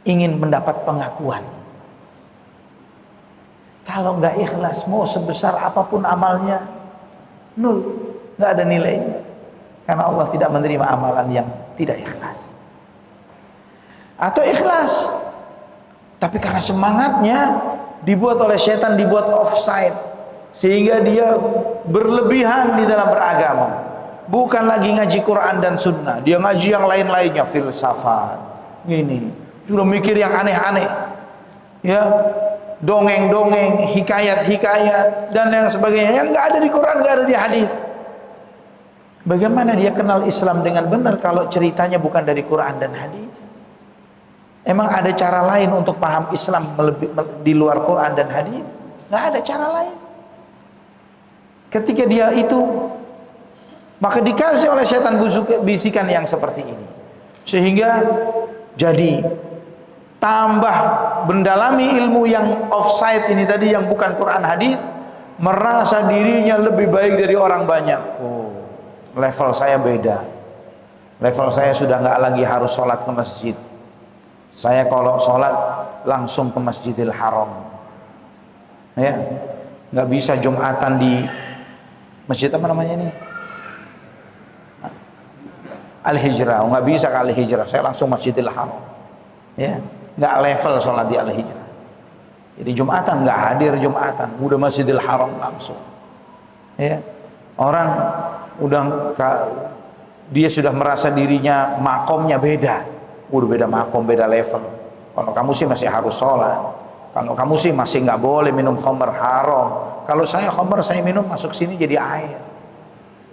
ingin mendapat pengakuan. Kalau nggak ikhlas, mau sebesar apapun amalnya, nol, nggak ada nilainya, karena Allah tidak menerima amalan yang tidak ikhlas. Atau ikhlas, tapi karena semangatnya dibuat oleh syaitan, dibuat offside, sehingga dia berlebihan di dalam beragama. Bukan lagi ngaji Quran dan Sunnah, dia ngaji yang lain-lainnya, filsafat, ini sudah mikir yang aneh-aneh, ya, dongeng-dongeng, hikayat-hikayat dan yang sebagainya yang nggak ada di Quran, nggak ada di hadis. Bagaimana dia kenal Islam dengan benar kalau ceritanya bukan dari Quran dan hadis? Emang ada cara lain untuk paham Islam di luar Quran dan hadis? Nggak ada cara lain. Ketika dia itu, maka dikasih oleh setan bisikan yang seperti ini, sehingga jadi tambah mendalami ilmu yang offside ini tadi, yang bukan Quran hadis, merasa dirinya lebih baik dari orang banyak. Oh, level saya beda. Level saya sudah nggak lagi harus sholat ke masjid. Saya kalau sholat langsung ke Masjidil Haram. Ya, nggak bisa Jumatan di masjid apa namanya ini? Al-Hijrah. Nggak bisa ke Al-Hijrah. Saya langsung Masjidil Haram. Ya, nggak level sholat di Al-Hijrah. Jadi Jumatan nggak hadir Jumatan, udah Masjidil Haram langsung. Ya, orang dia sudah merasa dirinya makomnya beda, udah beda makom, beda level. Kalau kamu sih masih harus sholat, kalau kamu sih masih nggak boleh minum khamr, haram. Kalau saya khamr saya minum masuk sini jadi air.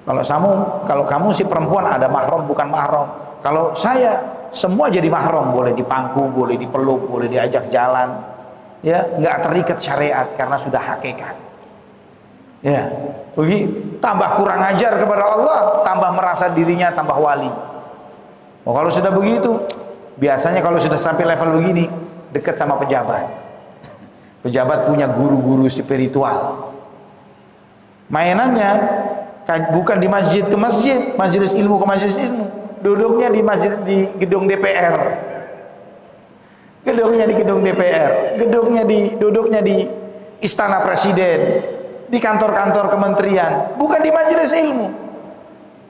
Kalau kamu sih perempuan ada mahram bukan mahram. Kalau saya semua jadi mahram, boleh dipangku, boleh dipeluk, boleh diajak jalan. Ya, nggak terikat syariat karena sudah hakikat. Ya, tambah kurang ajar kepada Allah, tambah merasa dirinya tambah wali. Oh, kalau sudah begitu, biasanya kalau sudah sampai level begini, dekat sama pejabat. Pejabat punya guru-guru spiritual. Mainannya bukan di masjid ke masjid, majelis ilmu ke majelis ilmu, duduknya di masjid, di gedung DPR. Gedungnya di gedung DPR, duduknya di istana presiden, di kantor-kantor kementerian, bukan di majelis ilmu.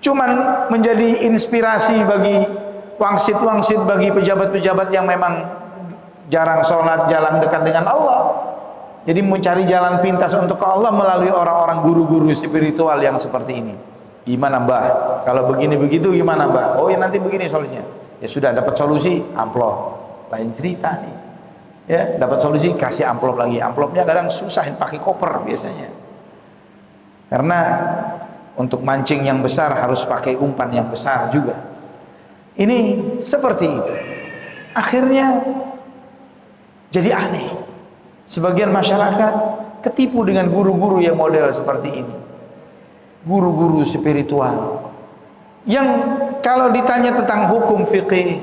Cuman menjadi inspirasi bagi wangsit-wangsit, bagi pejabat-pejabat yang memang jarang sholat, jalan dekat dengan Allah. Jadi mencari jalan pintas untuk ke Allah melalui orang-orang guru-guru spiritual yang seperti ini. Gimana Mbah? Kalau begini begitu gimana Mbah? Oh ya nanti begini solusinya. Ya sudah, dapat solusi, amplop. Lain cerita nih. Ya, dapat solusi kasih amplop lagi. Amplopnya kadang susahin pakai koper biasanya. Karena untuk mancing yang besar harus pakai umpan yang besar juga. Ini seperti itu. Akhirnya jadi aneh. Sebagian masyarakat ketipu dengan guru-guru yang model seperti ini. Guru-guru spiritual yang kalau ditanya tentang hukum fikih,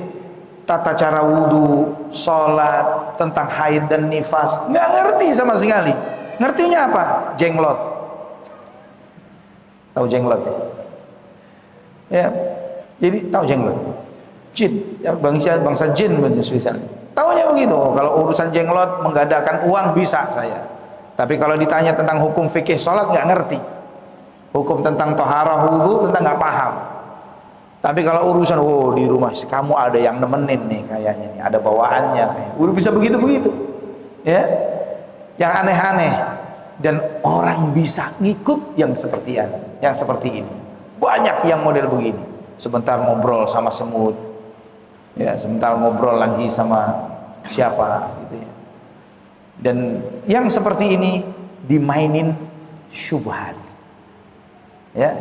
tata cara wudhu, sholat, tentang haid dan nifas, nggak ngerti sama sekali. Ngertinya apa? Jenglot. Tahu jenglot ya? Ya, jadi tahu jenglot. Jin, ya, bangsa jin misalnya. Taunya begitu. Kalau urusan jenglot, menggadaikan uang bisa saya. Tapi kalau ditanya tentang hukum fikih sholat nggak ngerti. Hukum tentang toharah wudhu tentang nggak paham. Tapi kalau urusan, di rumah kamu ada yang nemenin nih kayaknya nih, ada bawaannya kayak. Udah bisa begitu-begitu. Ya. Yang aneh-aneh, dan orang bisa ngikut yang seperti ini. Banyak yang model begini. Sebentar ngobrol sama semut. Ya, sebentar ngobrol lagi sama siapa gitu ya. Dan yang seperti ini dimainin syubhat. Ya.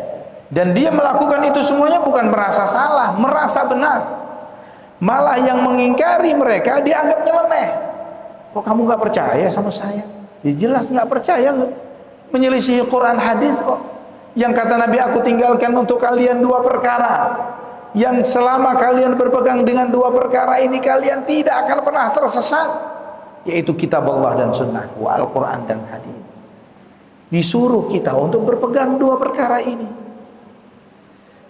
Dan dia melakukan itu semuanya bukan merasa salah, merasa benar. Malah yang mengingkari mereka dianggap nyeleneh. Kok kamu nggak percaya sama saya? Ya jelas nggak percaya, menyelisihi Quran hadis kok. Yang kata Nabi, aku tinggalkan untuk kalian 2 perkara. Yang selama kalian berpegang dengan 2 perkara ini, kalian tidak akan pernah tersesat. Yaitu kitab Allah dan sunnahku, Al-Quran dan hadis. Disuruh kita untuk berpegang 2 perkara ini.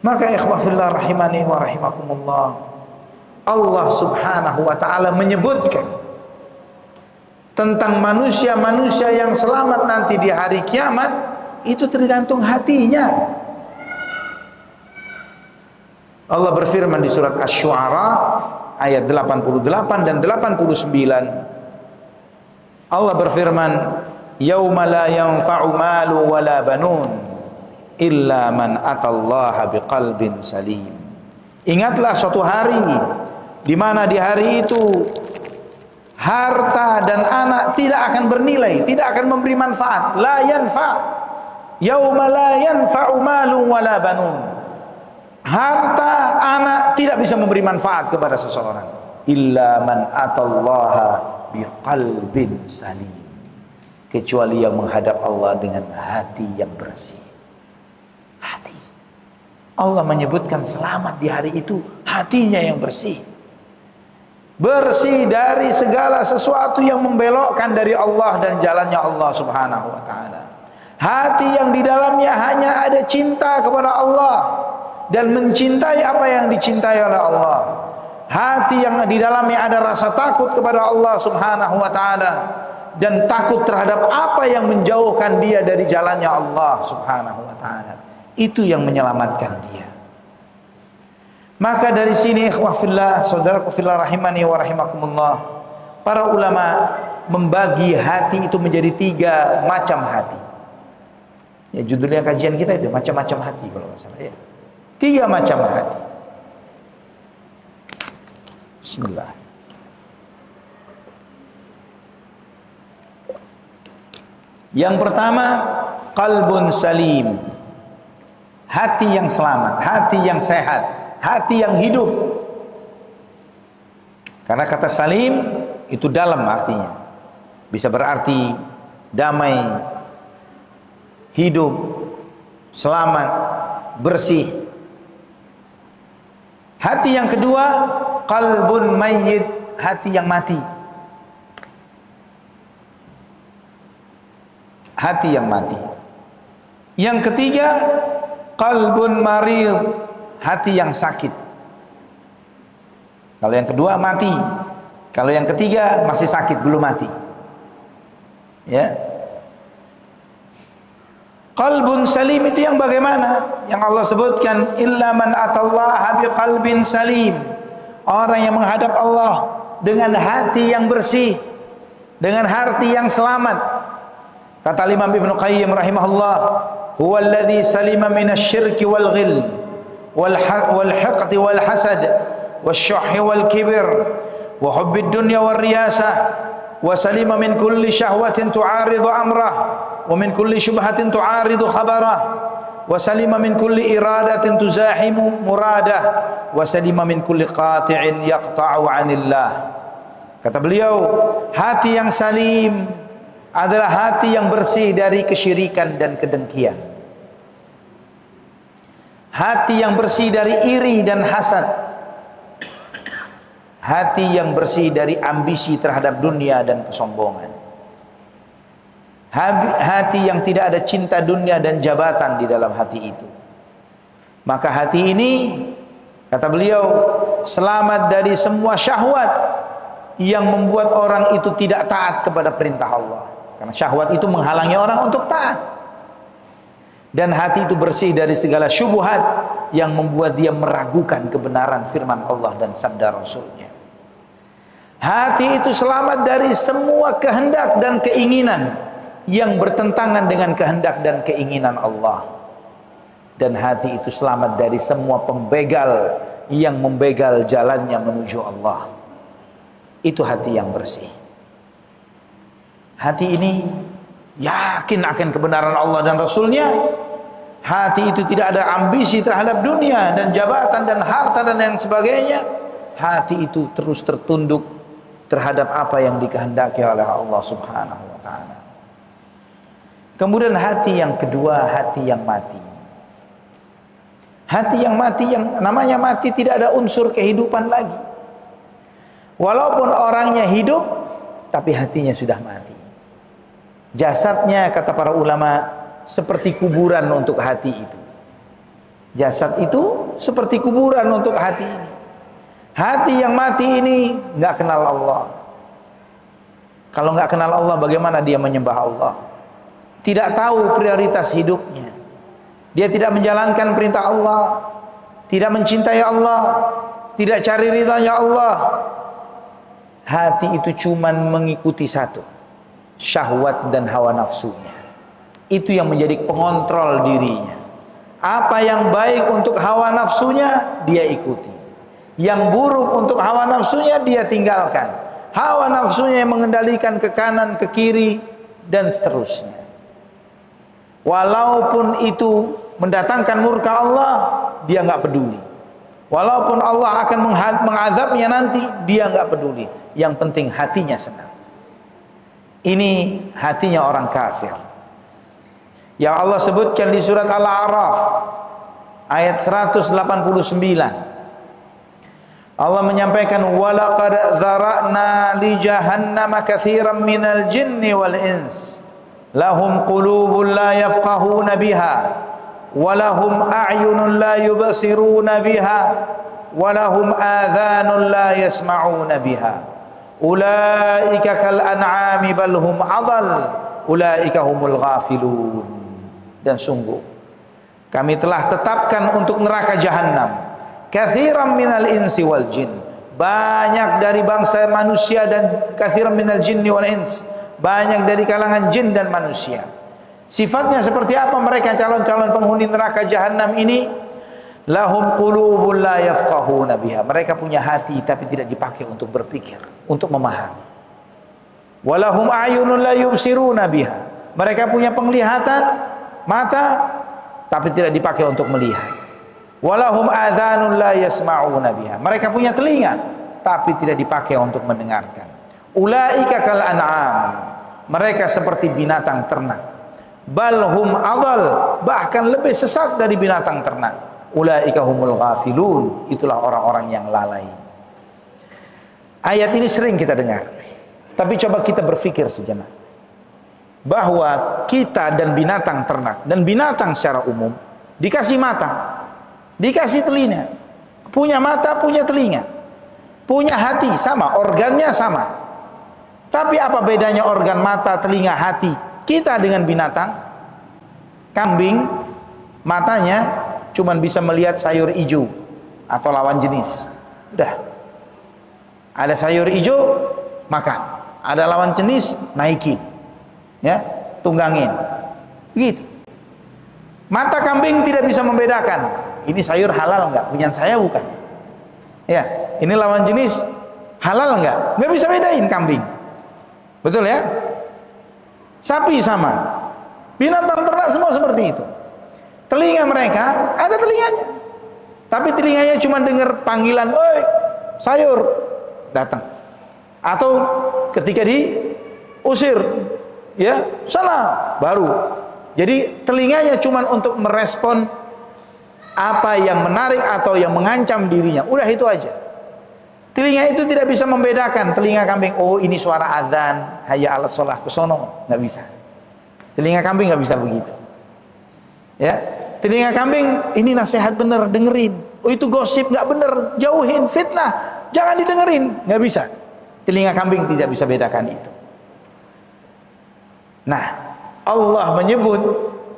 Maka ikhwafillah rahimani wa rahimakumullah, Allah subhanahu wa ta'ala menyebutkan tentang manusia-manusia yang selamat nanti di hari kiamat. Itu tergantung hatinya. Allah berfirman di surat Asy-Syu'ara ayat 88 dan 89. Allah berfirman, yauma la yanfa'u malu wala banun illa man atallaha biqalbin salim. Ingatlah suatu hari di mana di hari itu harta dan anak tidak akan bernilai, tidak akan memberi manfaat. La yanfa, yauma la yanfa'u malu wala banun. Harta, anak tidak bisa memberi manfaat kepada seseorang. Illa man atallaha biqalbin salim. Kecuali yang menghadap Allah dengan hati yang bersih. Hati. Allah menyebutkan selamat di hari itu hatinya yang bersih. bersih dari segala sesuatu yang membelokkan dari Allah dan jalannya Allah Subhanahu wa taala. Hati yang di dalamnya hanya ada cinta kepada Allah dan mencintai apa yang dicintai oleh Allah. Hati yang di dalamnya ada rasa takut kepada Allah Subhanahu wa taala dan takut terhadap apa yang menjauhkan dia dari jalannya Allah Subhanahu wa taala. Itu yang menyelamatkan dia. Maka dari sini ikhwah fillah, saudaraku fillah rahimani wa rahimakumullah, para ulama membagi hati itu menjadi 3 macam hati. Ya, judulnya kajian kita itu macam-macam hati kalau nggak salah ya. 3 macam hati. Bismillah. Yang pertama, qalbun salim. Hati yang selamat, hati yang sehat, hati yang hidup. Karena kata salim itu dalam artinya. Bisa berarti damai, hidup, selamat, bersih. Hati yang kedua, qalbun mayyit, hati yang mati. Hati yang mati. Yang ketiga, qalbun marid, hati yang sakit. Kalau yang kedua mati, kalau yang ketiga masih sakit, belum mati. Ya. Qalbun salim itu yang bagaimana? Yang Allah sebutkan, illa man atallaha biqalbin salim. Orang yang menghadap Allah dengan hati yang bersih, dengan hati yang selamat. Kata Imam Ibnu Qayyim rahimahullah, huwa alladhi salima minasyirki wal ghil wal hiqdi wal hasad wasyuhhi wal kibir wa hubbid dunya war riyasah wa salima min kulli syahwatin tu'aridu amrah wa min kulli syubhatin tu'aridu khabarah wa salima min kulli iradatin tuzahimu muradah wa salima min kulli qati'in yaqta'u 'anillah. Kata beliau, hati yang salim adalah hati yang bersih dari kesyirikan dan kedengkian. Hati yang bersih dari iri dan hasad. Hati yang bersih dari ambisi terhadap dunia dan kesombongan. Hati yang tidak ada cinta dunia dan jabatan di dalam hati itu. Maka hati ini, kata beliau, selamat dari semua syahwat yang membuat orang itu tidak taat kepada perintah Allah. Karena syahwat itu menghalangi orang untuk taat. Dan hati itu bersih dari segala syubhat yang membuat dia meragukan kebenaran firman Allah dan sabda Rasulnya. Hati itu selamat dari semua kehendak dan keinginan yang bertentangan dengan kehendak dan keinginan Allah. Dan hati itu selamat dari semua pembegal yang membegal jalannya menuju Allah. Itu hati yang bersih. Hati ini yakin akan kebenaran Allah dan Rasulnya. Hati itu tidak ada ambisi terhadap dunia dan jabatan dan harta dan yang sebagainya. Hati itu terus tertunduk terhadap apa yang dikehendaki oleh Allah Subhanahu wa ta'ala. Kemudian hati yang kedua, hati yang mati. Hati yang mati, yang namanya mati tidak ada unsur kehidupan lagi. Walaupun orangnya hidup, tapi hatinya sudah mati. Jasadnya, kata para ulama, seperti kuburan untuk hati itu. Jasad itu seperti kuburan untuk hati ini. Hati yang mati ini nggak kenal Allah. Kalau nggak kenal Allah, bagaimana dia menyembah Allah? Tidak tahu prioritas hidupnya. Dia tidak menjalankan perintah Allah, tidak mencintai Allah, tidak cari ridhanya Allah. Hati itu cuman mengikuti satu, syahwat dan hawa nafsunya. Itu yang menjadi pengontrol dirinya. Apa yang baik untuk hawa nafsunya, dia ikuti. Yang buruk untuk hawa nafsunya, dia tinggalkan. Hawa nafsunya yang mengendalikan ke kanan, ke kiri, dan seterusnya. Walaupun itu mendatangkan murka Allah, dia nggak peduli. Walaupun Allah akan mengazabnya nanti, dia nggak peduli. Yang penting hatinya senang. Ini hatinya orang kafir. Yang Allah sebutkan di surat Al-A'raf ayat 189. Allah menyampaikan walaqad dzara'na li jahannama katsiran minal jinni wal ins lahum qulubun la yafqahuna biha wa lahum a'yunun la yubsiruna biha wa lahum adhanun la yasma'una biha ulaika kal an'ami bal hum adall ulaika humul ghafilun. Dan sungguh kami telah tetapkan untuk neraka jahanam katsiran minal insi wal jin, banyak dari bangsa manusia, dan katsiran minal jinni wal ins, banyak dari kalangan jin dan manusia. Sifatnya seperti apa mereka calon-calon penghuni neraka jahanam ini? Lahum qulubun la yafqahuna biha, mereka punya hati tapi tidak dipakai untuk berpikir, untuk memahami. Walahum a'yunun la yubsiruna biha, mereka punya penglihatan, mata, tapi tidak dipakai untuk melihat. Walahum adhanun la yasma'una biha, mereka punya telinga tapi tidak dipakai untuk mendengarkan. Ulaika kal an'am, mereka seperti binatang ternak. Bal hum adall, bahkan lebih sesat dari binatang ternak. Ulaika humul ghafilun, itulah orang-orang yang lalai. Ayat ini sering kita dengar, tapi coba kita berpikir sejenak bahwa kita dan binatang ternak dan binatang secara umum dikasih mata, dikasih telinga, punya mata, punya telinga, punya hati, sama, organnya sama. Tapi apa bedanya organ mata, telinga, hati kita dengan binatang? Kambing matanya cuman bisa melihat sayur hijau atau lawan jenis, udah. Ada sayur hijau makan, ada lawan jenis naikin, ya, tunggangin, gitu. Mata kambing tidak bisa membedakan, ini sayur halal enggak, punya saya bukan. Ya, ini lawan jenis halal enggak? Enggak bisa bedain kambing. Betul ya? Sapi sama. Binatang ternak semua seperti itu. Telinga mereka ada telinganya. Tapi telinganya cuma dengar panggilan, "Oi, sayur," datang. Atau ketika diusir, ya, sana, baru. Jadi telinganya cuma untuk merespon apa yang menarik atau yang mengancam dirinya. Udah itu aja. Telinga itu tidak bisa membedakan telinga kambing. Oh, ini suara azan, hayya 'alas shalah, ke sono, nggak bisa. Telinga kambing nggak bisa begitu. Ya, telinga kambing ini nasihat bener, dengerin. Oh, itu gosip nggak bener, jauhin, fitnah, jangan didengerin, nggak bisa. Telinga kambing tidak bisa bedakan itu. Nah, Allah menyebut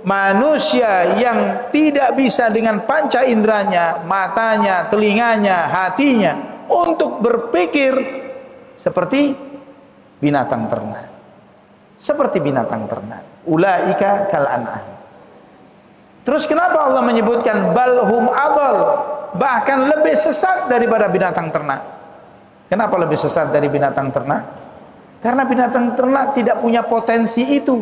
manusia yang tidak bisa dengan panca inderanya, matanya, telinganya, hatinya untuk berpikir seperti binatang ternak. Seperti binatang ternak. Ulaika kal an'am. Terus kenapa Allah menyebutkan balhum adall, bahkan lebih sesat daripada binatang ternak? Kenapa lebih sesat dari binatang ternak? Karena binatang ternak tidak punya potensi itu.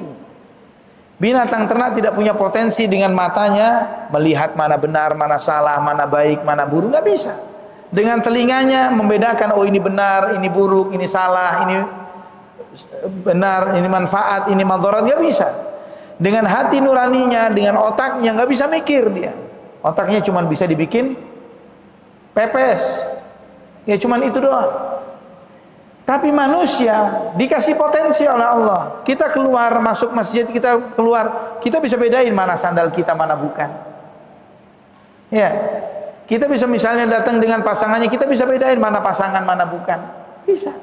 Binatang ternak tidak punya potensi dengan matanya melihat mana benar, mana salah, mana baik, mana buruk, nggak bisa. Dengan telinganya membedakan, oh ini benar, ini buruk, ini salah, ini benar, ini manfaat, ini madharat, nggak bisa. Dengan hati nuraninya, dengan otaknya nggak bisa mikir dia. Otaknya cuma bisa dibikin pepes, ya cuma itu doang. Tapi manusia dikasih potensi oleh Allah. Kita keluar, masuk masjid, kita keluar, kita bisa bedain mana sandal kita, mana bukan. Ya, kita bisa misalnya datang dengan pasangannya, kita bisa bedain mana pasangan, mana bukan. Bisa.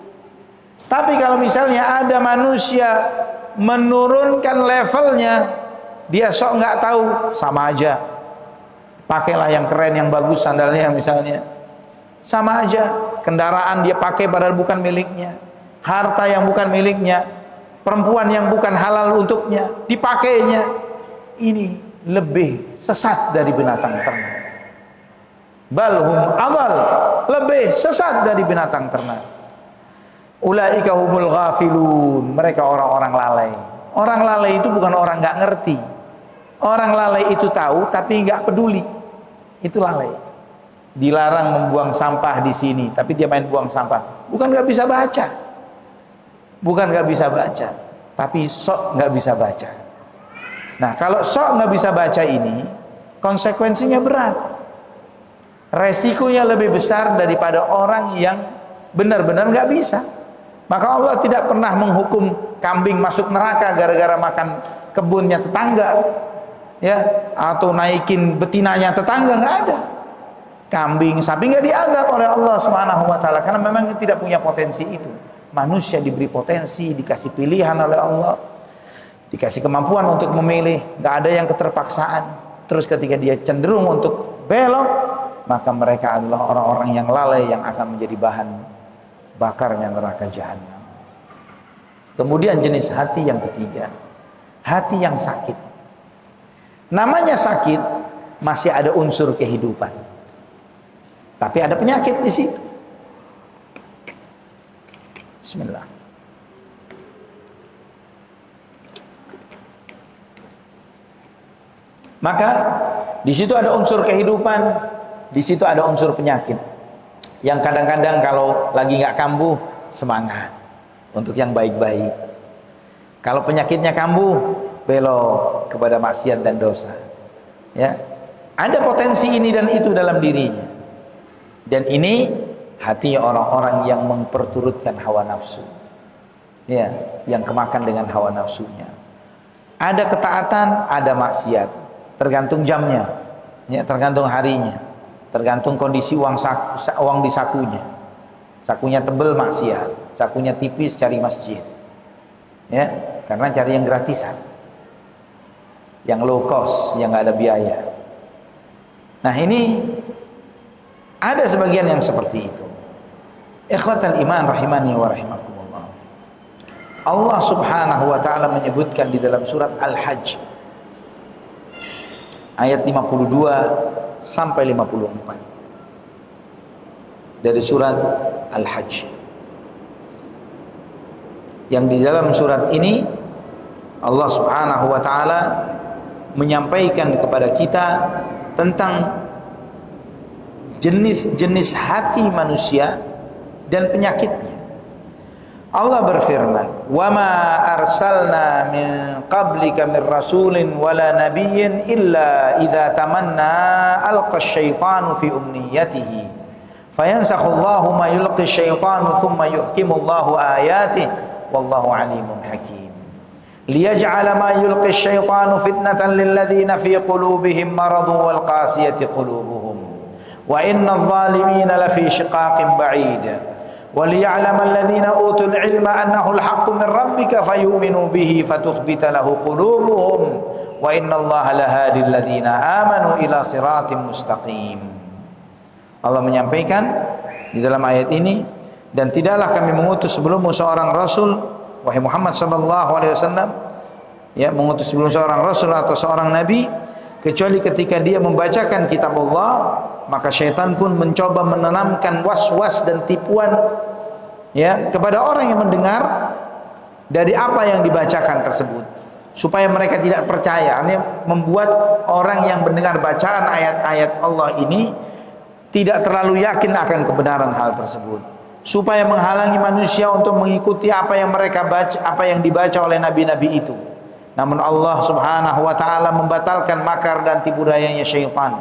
Tapi kalau misalnya ada manusia menurunkan levelnya, dia sok nggak tahu, sama aja. Pakailah yang keren, yang bagus sandalnya misalnya. Sama aja. Kendaraan dia pakai padahal bukan miliknya, harta yang bukan miliknya, perempuan yang bukan halal untuknya, dipakainya. Ini lebih sesat dari binatang ternak. Balhum adall, lebih sesat dari binatang ternak. Ulaika humul ghafilun, mereka orang-orang lalai. Orang lalai itu bukan orang nggak ngerti. Orang lalai itu tahu tapi nggak peduli. Itu lalai. Dilarang membuang sampah di sini, tapi dia main buang sampah. Bukan nggak bisa baca, bukan nggak bisa baca, tapi sok nggak bisa baca. Nah, kalau sok nggak bisa baca ini, konsekuensinya berat. resikonya lebih besar daripada orang yang benar-benar nggak bisa. Maka Allah tidak pernah menghukum kambing masuk neraka gara-gara makan kebunnya tetangga, ya, atau naikin betinanya tetangga, nggak ada. Kambing, sapi nggak diazab oleh Allah Subhanahu wa taala karena memang tidak punya potensi itu. Manusia diberi potensi, dikasih pilihan oleh Allah, dikasih kemampuan untuk memilih, nggak ada yang keterpaksaan. Terus ketika dia cenderung untuk belok, maka mereka adalah orang-orang yang lalai yang akan menjadi bahan bakarnya neraka jahanam. Kemudian jenis hati yang ketiga, hati yang sakit. Namanya sakit, masih ada unsur kehidupan, tapi ada penyakit di situ. Bismillah. Maka di situ ada unsur kehidupan, di situ ada unsur penyakit. Yang kadang-kadang kalau lagi nggak kambuh, semangat untuk yang baik-baik. Kalau penyakitnya kambuh, belok kepada maksiat dan dosa. Ya, ada potensi ini dan itu dalam dirinya. Dan ini hati orang-orang yang memperturutkan hawa nafsu. Ya, yang kemakan dengan hawa nafsunya. Ada ketaatan, ada maksiat. Tergantung jamnya, ya, tergantung harinya, tergantung kondisi uang di sakunya. Sakunya tebel maksiat, sakunya tipis cari masjid, ya, karena cari yang gratisan, yang low cost, yang nggak ada biaya. Nah, ini ada sebagian yang seperti itu. Ikhwatal iman rahimani wa rahimakumullah. Allah Subhanahu wa taala menyebutkan di dalam surat Al-Hajj ayat 52 sampai 54 dari surat Al-Hajj. Yang di dalam surat ini Allah Subhanahu wa taala menyampaikan kepada kita tentang jenis-jenis hati manusia dan penyakitnya. Allah berfirman, "Wa ma arsalna min qablika min rasulin wala nabiyyin illa idza tamanna alqa asy-syaitanu fi umniyatihi fayansakhu Allahu ma yulqi asy-syaitanu thumma yuhkimu Allahu ayatihi wallahu alimun hakim liyaj'ala ma yulqi asy-syaitanu fitnatan lil ladzina fi qulubihim maradun wal qasiyati qulubuhum wa innadh dhalimina lafi shiqaqin ba'id." وَلِيَعْلَمَ الَّذِينَ أُوتُوا الْعِلْمَ أَنَّهُ الْحَقُّ مِنْ رَبِّكَ فَيُؤْمِنُوا بِهِ فَتُخْبِتَ لَهُ قُلُوبُهُمْ وَإِنَّ اللَّهَ لَهَادِ الَّذِينَ آمَنُوا إِلَى صِرَاطٍ مُسْتَقِيمٍ. Allah menyampaikan di dalam ayat ini, dan tidaklah kami mengutus sebelummu seorang rasul, wahai Muhammad sallallahu alaihi wasallam, ya, mengutus sebelum seorang rasul atau seorang nabi, kecuali ketika dia membacakan kitab Allah, maka syaitan pun mencoba menanamkan was-was dan tipuan, ya, kepada orang yang mendengar dari apa yang dibacakan tersebut, supaya mereka tidak percaya. Artinya membuat orang yang mendengar bacaan ayat-ayat Allah ini tidak terlalu yakin akan kebenaran hal tersebut, supaya menghalangi manusia untuk mengikuti apa yang mereka baca, apa yang dibaca oleh nabi-nabi itu. Namun Allah Subhanahu wa taala membatalkan makar dan tipu dayanya syaitan,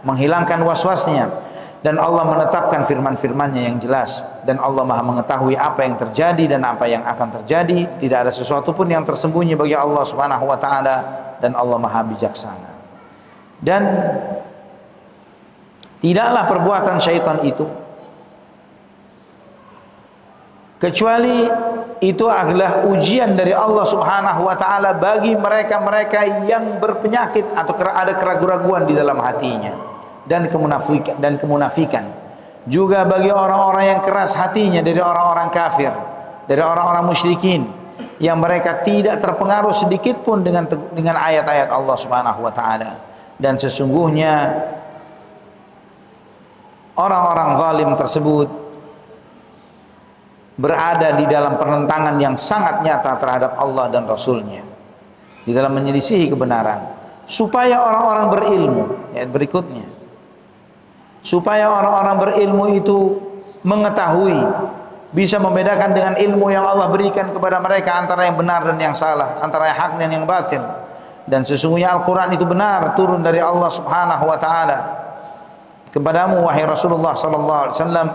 menghilangkan waswasnya, dan Allah menetapkan firman-firmannya yang jelas, dan Allah Maha mengetahui apa yang terjadi dan apa yang akan terjadi. Tidak ada sesuatu pun yang tersembunyi bagi Allah Subhanahu wa taala, dan Allah Maha bijaksana. Dan tidaklah perbuatan syaitan itu kecuali itu adalah ujian dari Allah Subhanahu wa taala bagi mereka-mereka yang berpenyakit atau ada keraguan-raguan di dalam hatinya, dan kemunafikan. Juga bagi orang-orang yang keras hatinya dari orang-orang kafir, dari orang-orang musyrikin, yang mereka tidak terpengaruh sedikit pun dengan ayat-ayat Allah Subhanahu wa taala. Dan sesungguhnya orang-orang zalim tersebut berada di dalam penentangan yang sangat nyata terhadap Allah dan Rasulnya, di dalam menyelisihi kebenaran, supaya orang-orang berilmu, ayat berikutnya, supaya orang-orang berilmu itu mengetahui, bisa membedakan dengan ilmu yang Allah berikan kepada mereka antara yang benar dan yang salah, antara yang hak dan yang batil. Dan sesungguhnya Al-Quran itu benar, turun dari Allah Subhanahu wa ta'ala. kepadamu wahai Rasulullah sallallahu alaihi wasallam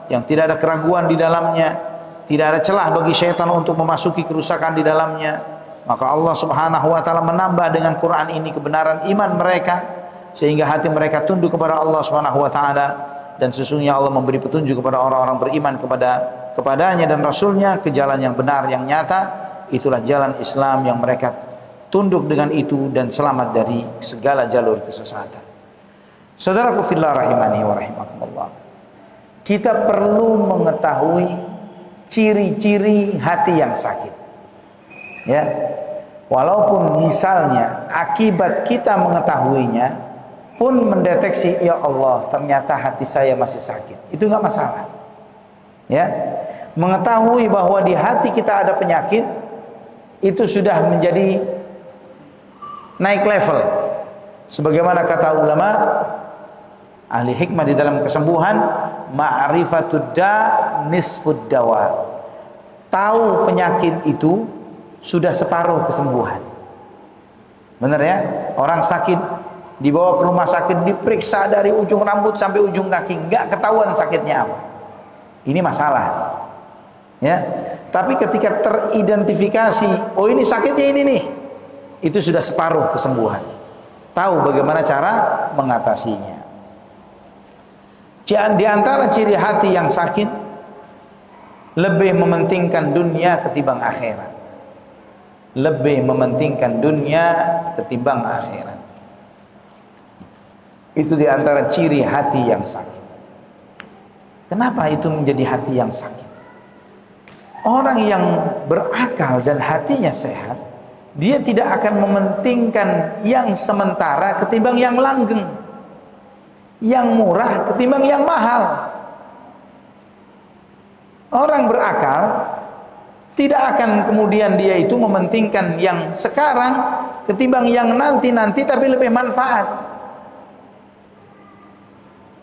yang tidak ada keraguan di dalamnya, tidak ada celah bagi syaitan untuk memasuki kerusakan di dalamnya. Maka Allah Subhanahu wa taala menambah dengan Quran ini kebenaran iman mereka sehingga hati mereka tunduk kepada Allah Subhanahu wa taala, dan sesungguhnya Allah memberi petunjuk kepada orang-orang beriman kepadanya dan Rasulnya ke jalan yang benar yang nyata. Itulah jalan Islam yang mereka tunduk dengan itu dan selamat dari segala jalur kesesatan. Saudaraku fillah rahimani wa rahimakumullah, kita perlu mengetahui ciri-ciri hati yang sakit. Ya, walaupun misalnya akibat kita mengetahuinya pun mendeteksi, ya Allah ternyata hati saya masih sakit, itu nggak masalah. Ya, mengetahui bahwa di hati kita ada penyakit itu sudah menjadi naik level. Sebagaimana kata ulama ahli hikmah di dalam kesembuhan, ma'rifatud da' nisfud dawa. Tahu penyakit itu sudah separuh kesembuhan. Benar ya? Orang sakit dibawa ke rumah sakit, diperiksa dari ujung rambut sampai ujung kaki, nggak ketahuan sakitnya apa. Ini masalah. Ya. Tapi ketika teridentifikasi, oh ini sakitnya ini nih, itu sudah separuh kesembuhan. Tahu bagaimana cara mengatasinya. Di antara ciri hati yang sakit, lebih mementingkan dunia ketimbang akhirat. Lebih mementingkan dunia ketimbang akhirat. Itu di antara ciri hati yang sakit. Kenapa itu menjadi hati yang sakit? Orang yang berakal dan hatinya sehat, dia tidak akan mementingkan yang sementara ketimbang yang langgeng, yang murah ketimbang yang mahal. Orang berakal tidak akan kemudian dia itu mementingkan yang sekarang ketimbang yang nanti-nanti tapi lebih manfaat.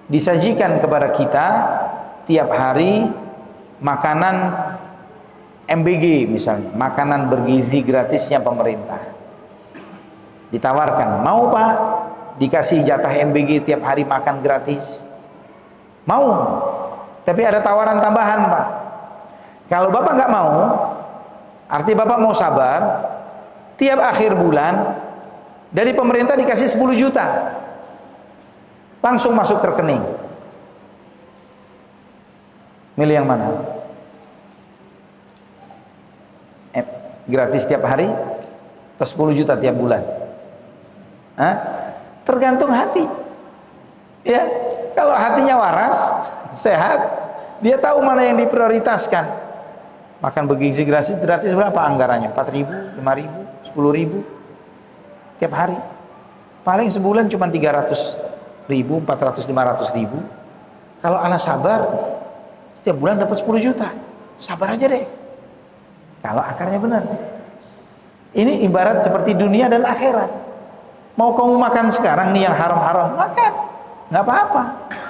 Disajikan kepada kita tiap hari makanan MBG misalnya, makanan bergizi gratisnya pemerintah. Ditawarkan, mau Pak dikasih jatah MBG tiap hari makan gratis? Mau. Tapi ada tawaran tambahan Pak. Kalau Bapak nggak mau, arti Bapak mau sabar, tiap akhir bulan dari pemerintah dikasih 10 juta. Langsung masuk ke rekening. Milih yang mana? Gratis tiap hari atau 10 juta tiap bulan? Hah? Tergantung hati. Ya, kalau hatinya waras, sehat, dia tahu mana yang diprioritaskan. Makan bergizi gratis berapa anggarannya? 4.000, 5.000, 10.000 tiap hari. Paling sebulan cuma 300.000, 400, 500.000. Kalau anak sabar, setiap bulan dapat 10 juta. Sabar aja deh. Kalau akarnya benar. Ini ibarat seperti dunia dan akhirat. Mau kamu makan sekarang nih yang haram-haram, makan, nggak apa-apa.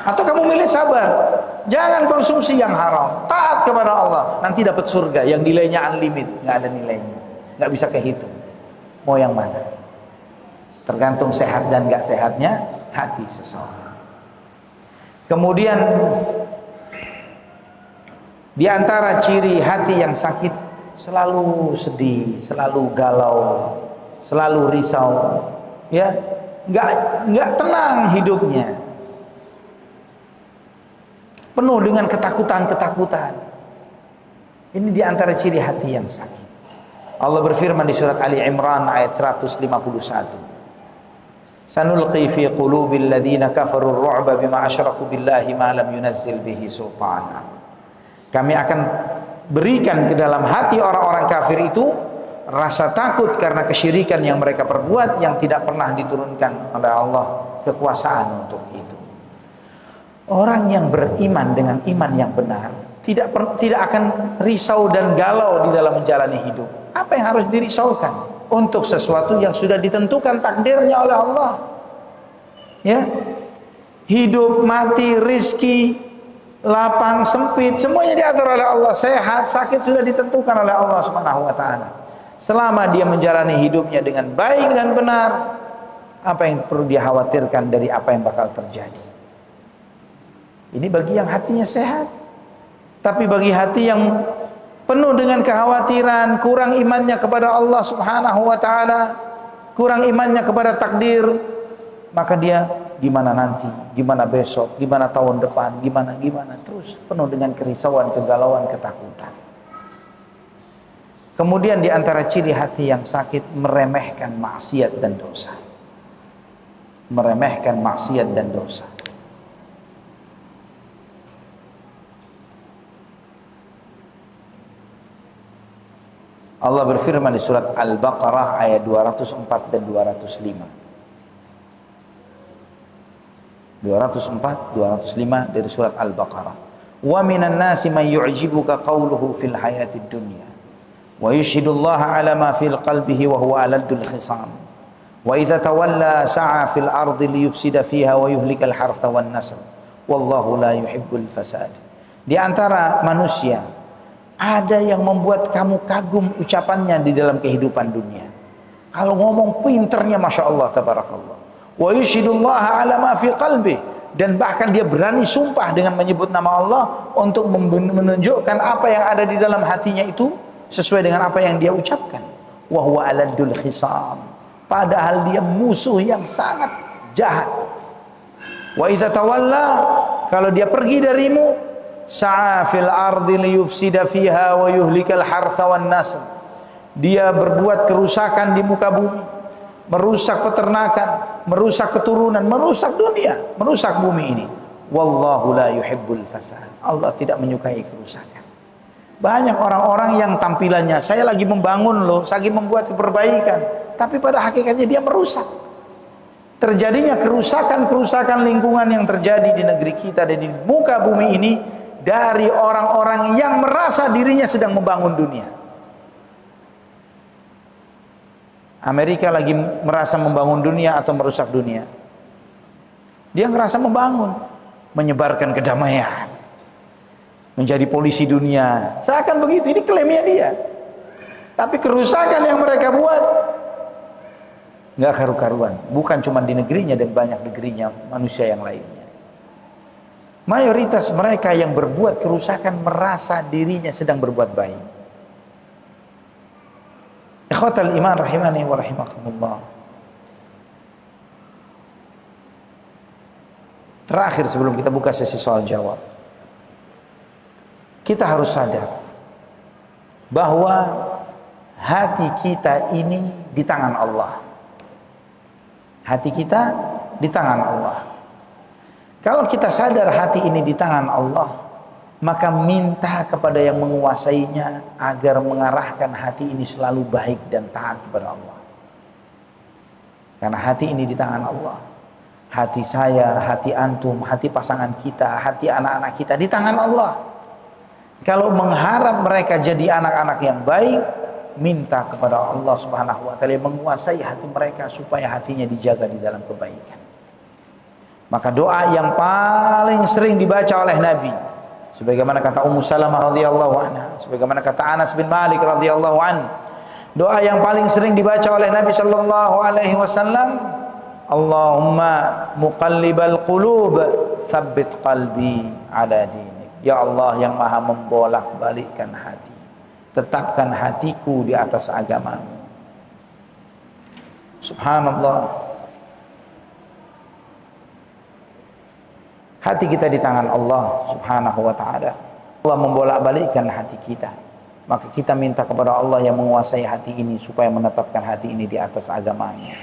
Atau kamu milih sabar, jangan konsumsi yang haram, taat kepada Allah, nanti dapat surga yang nilainya unlimited, nggak ada nilainya, nggak bisa kehitung. Mau yang mana? Tergantung sehat dan nggak sehatnya hati seseorang. Kemudian di antara ciri hati yang sakit, selalu sedih, selalu galau, selalu risau, ya, nggak tenang hidupnya. Penuh dengan ketakutan-ketakutan. Ini diantara ciri hati yang sakit. Allah berfirman di surat Ali Imran ayat 151. Sanulqi fi qulubil ladzina kafaru ar-ru'ba bima asyraku billahi ma lam yunazzil bihi sultana. Kami akan berikan ke dalam hati orang-orang kafir itu rasa takut karena kesyirikan yang mereka perbuat yang tidak pernah diturunkan oleh Allah kekuasaan untuk itu. Orang yang beriman dengan iman yang benar tidak akan risau dan galau di dalam menjalani hidup. Apa yang harus dirisaukan? Untuk sesuatu yang sudah ditentukan takdirnya oleh Allah. Ya, hidup, mati, rizki, lapang, sempit, semuanya diatur oleh Allah. Sehat, sakit sudah ditentukan oleh Allah Subhanahu wa taala. Selama dia menjalani hidupnya dengan baik dan benar, apa yang perlu dia khawatirkan dari apa yang bakal terjadi? Ini bagi yang hatinya sehat. Tapi bagi hati yang penuh dengan kekhawatiran, kurang imannya kepada Allah Subhanahu wa taala, kurang imannya kepada takdir, maka dia gimana nanti, gimana besok, gimana tahun depan, gimana terus penuh dengan kerisauan, kegalauan, ketakutan. Kemudian di antara ciri hati yang sakit, meremehkan maksiat dan dosa. Meremehkan maksiat dan dosa. Allah berfirman di surat Al-Baqarah ayat 204 dan 205. 204, 205 dari surat Al-Baqarah. Wa minan nasi man yu'jibuka qawluhu fil hayatid dunya wa yushhidullaha ala ma fil qalbihi wa huwa aladul khisam. Wa idza tawalla sa'a fil ardi liyufsida fiha wa yuhlikal hartha wan nasl. Wallahu la yuhibbul fasad. Di antara manusia ada yang membuat kamu kagum ucapannya di dalam kehidupan dunia. Kalau ngomong pinternya Masya Allah tabarakallah. Wa yushidullaha ala ma fi qalbi, dan bahkan dia berani sumpah dengan menyebut nama Allah untuk menunjukkan apa yang ada di dalam hatinya itu sesuai dengan apa yang dia ucapkan. Wa huwa aladul khisam, padahal dia musuh yang sangat jahat. Wa idza tawalla, kalau dia pergi darimu, sa'a fil ardi liyufsida fiha wa yuhlikal hartha wan nasl, dia berbuat kerusakan di muka bumi, merusak peternakan, merusak keturunan, merusak dunia, merusak bumi ini. Wallahu la yuhibbul fasad, Allah tidak menyukai kerusakan. Banyak orang-orang yang tampilannya saya lagi membangun loh, lagi membuat perbaikan, tapi pada hakikatnya dia merusak. Terjadinya kerusakan-kerusakan lingkungan yang terjadi di negeri kita dan di muka bumi ini dari orang-orang yang merasa dirinya sedang membangun dunia. Amerika lagi merasa membangun dunia atau merusak dunia? Dia ngerasa membangun, menyebarkan kedamaian, menjadi polisi dunia. Seakan begitu, ini klaimnya dia. Tapi kerusakan yang mereka buat nggak karu-karuan. Bukan cuma di negerinya dan banyak negerinya manusia yang lainnya. Mayoritas mereka yang berbuat kerusakan merasa dirinya sedang berbuat baik. Ikhwatal iman rahimani wa rahimakumullah. Terakhir sebelum kita buka sesi soal jawab, kita harus sadar bahwa hati kita ini di tangan Allah. Hati kita di tangan Allah. Kalau kita sadar hati ini di tangan Allah, maka minta kepada yang menguasainya agar mengarahkan hati ini selalu baik dan taat kepada Allah. Karena hati ini di tangan Allah. Hati saya, hati antum, hati pasangan kita, hati anak-anak kita di tangan Allah. Kalau mengharap mereka jadi anak-anak yang baik, minta kepada Allah Subhanahu wa taala menguasai hati mereka supaya hatinya dijaga di dalam kebaikan. Maka doa yang paling sering dibaca oleh Nabi, sebagaimana kata Ummu Salamah radhiyallahu anha, sebagaimana kata Anas bin Malik radhiyallahu anhu, doa yang paling sering dibaca oleh Nabi sallallahu alaihi wasallam, Allahumma muqallibal qulub, tsabbit qalbi ala dinik. Ya Allah yang Maha membolak-balikkan hati, tetapkan hatiku di atas agamamu. Subhanallah. Hati kita di tangan Allah Subhanahu wa ta'ala. Allah membolak-balikkan hati kita. Maka kita minta kepada Allah yang menguasai hati ini supaya menetapkan hati ini di atas agamanya.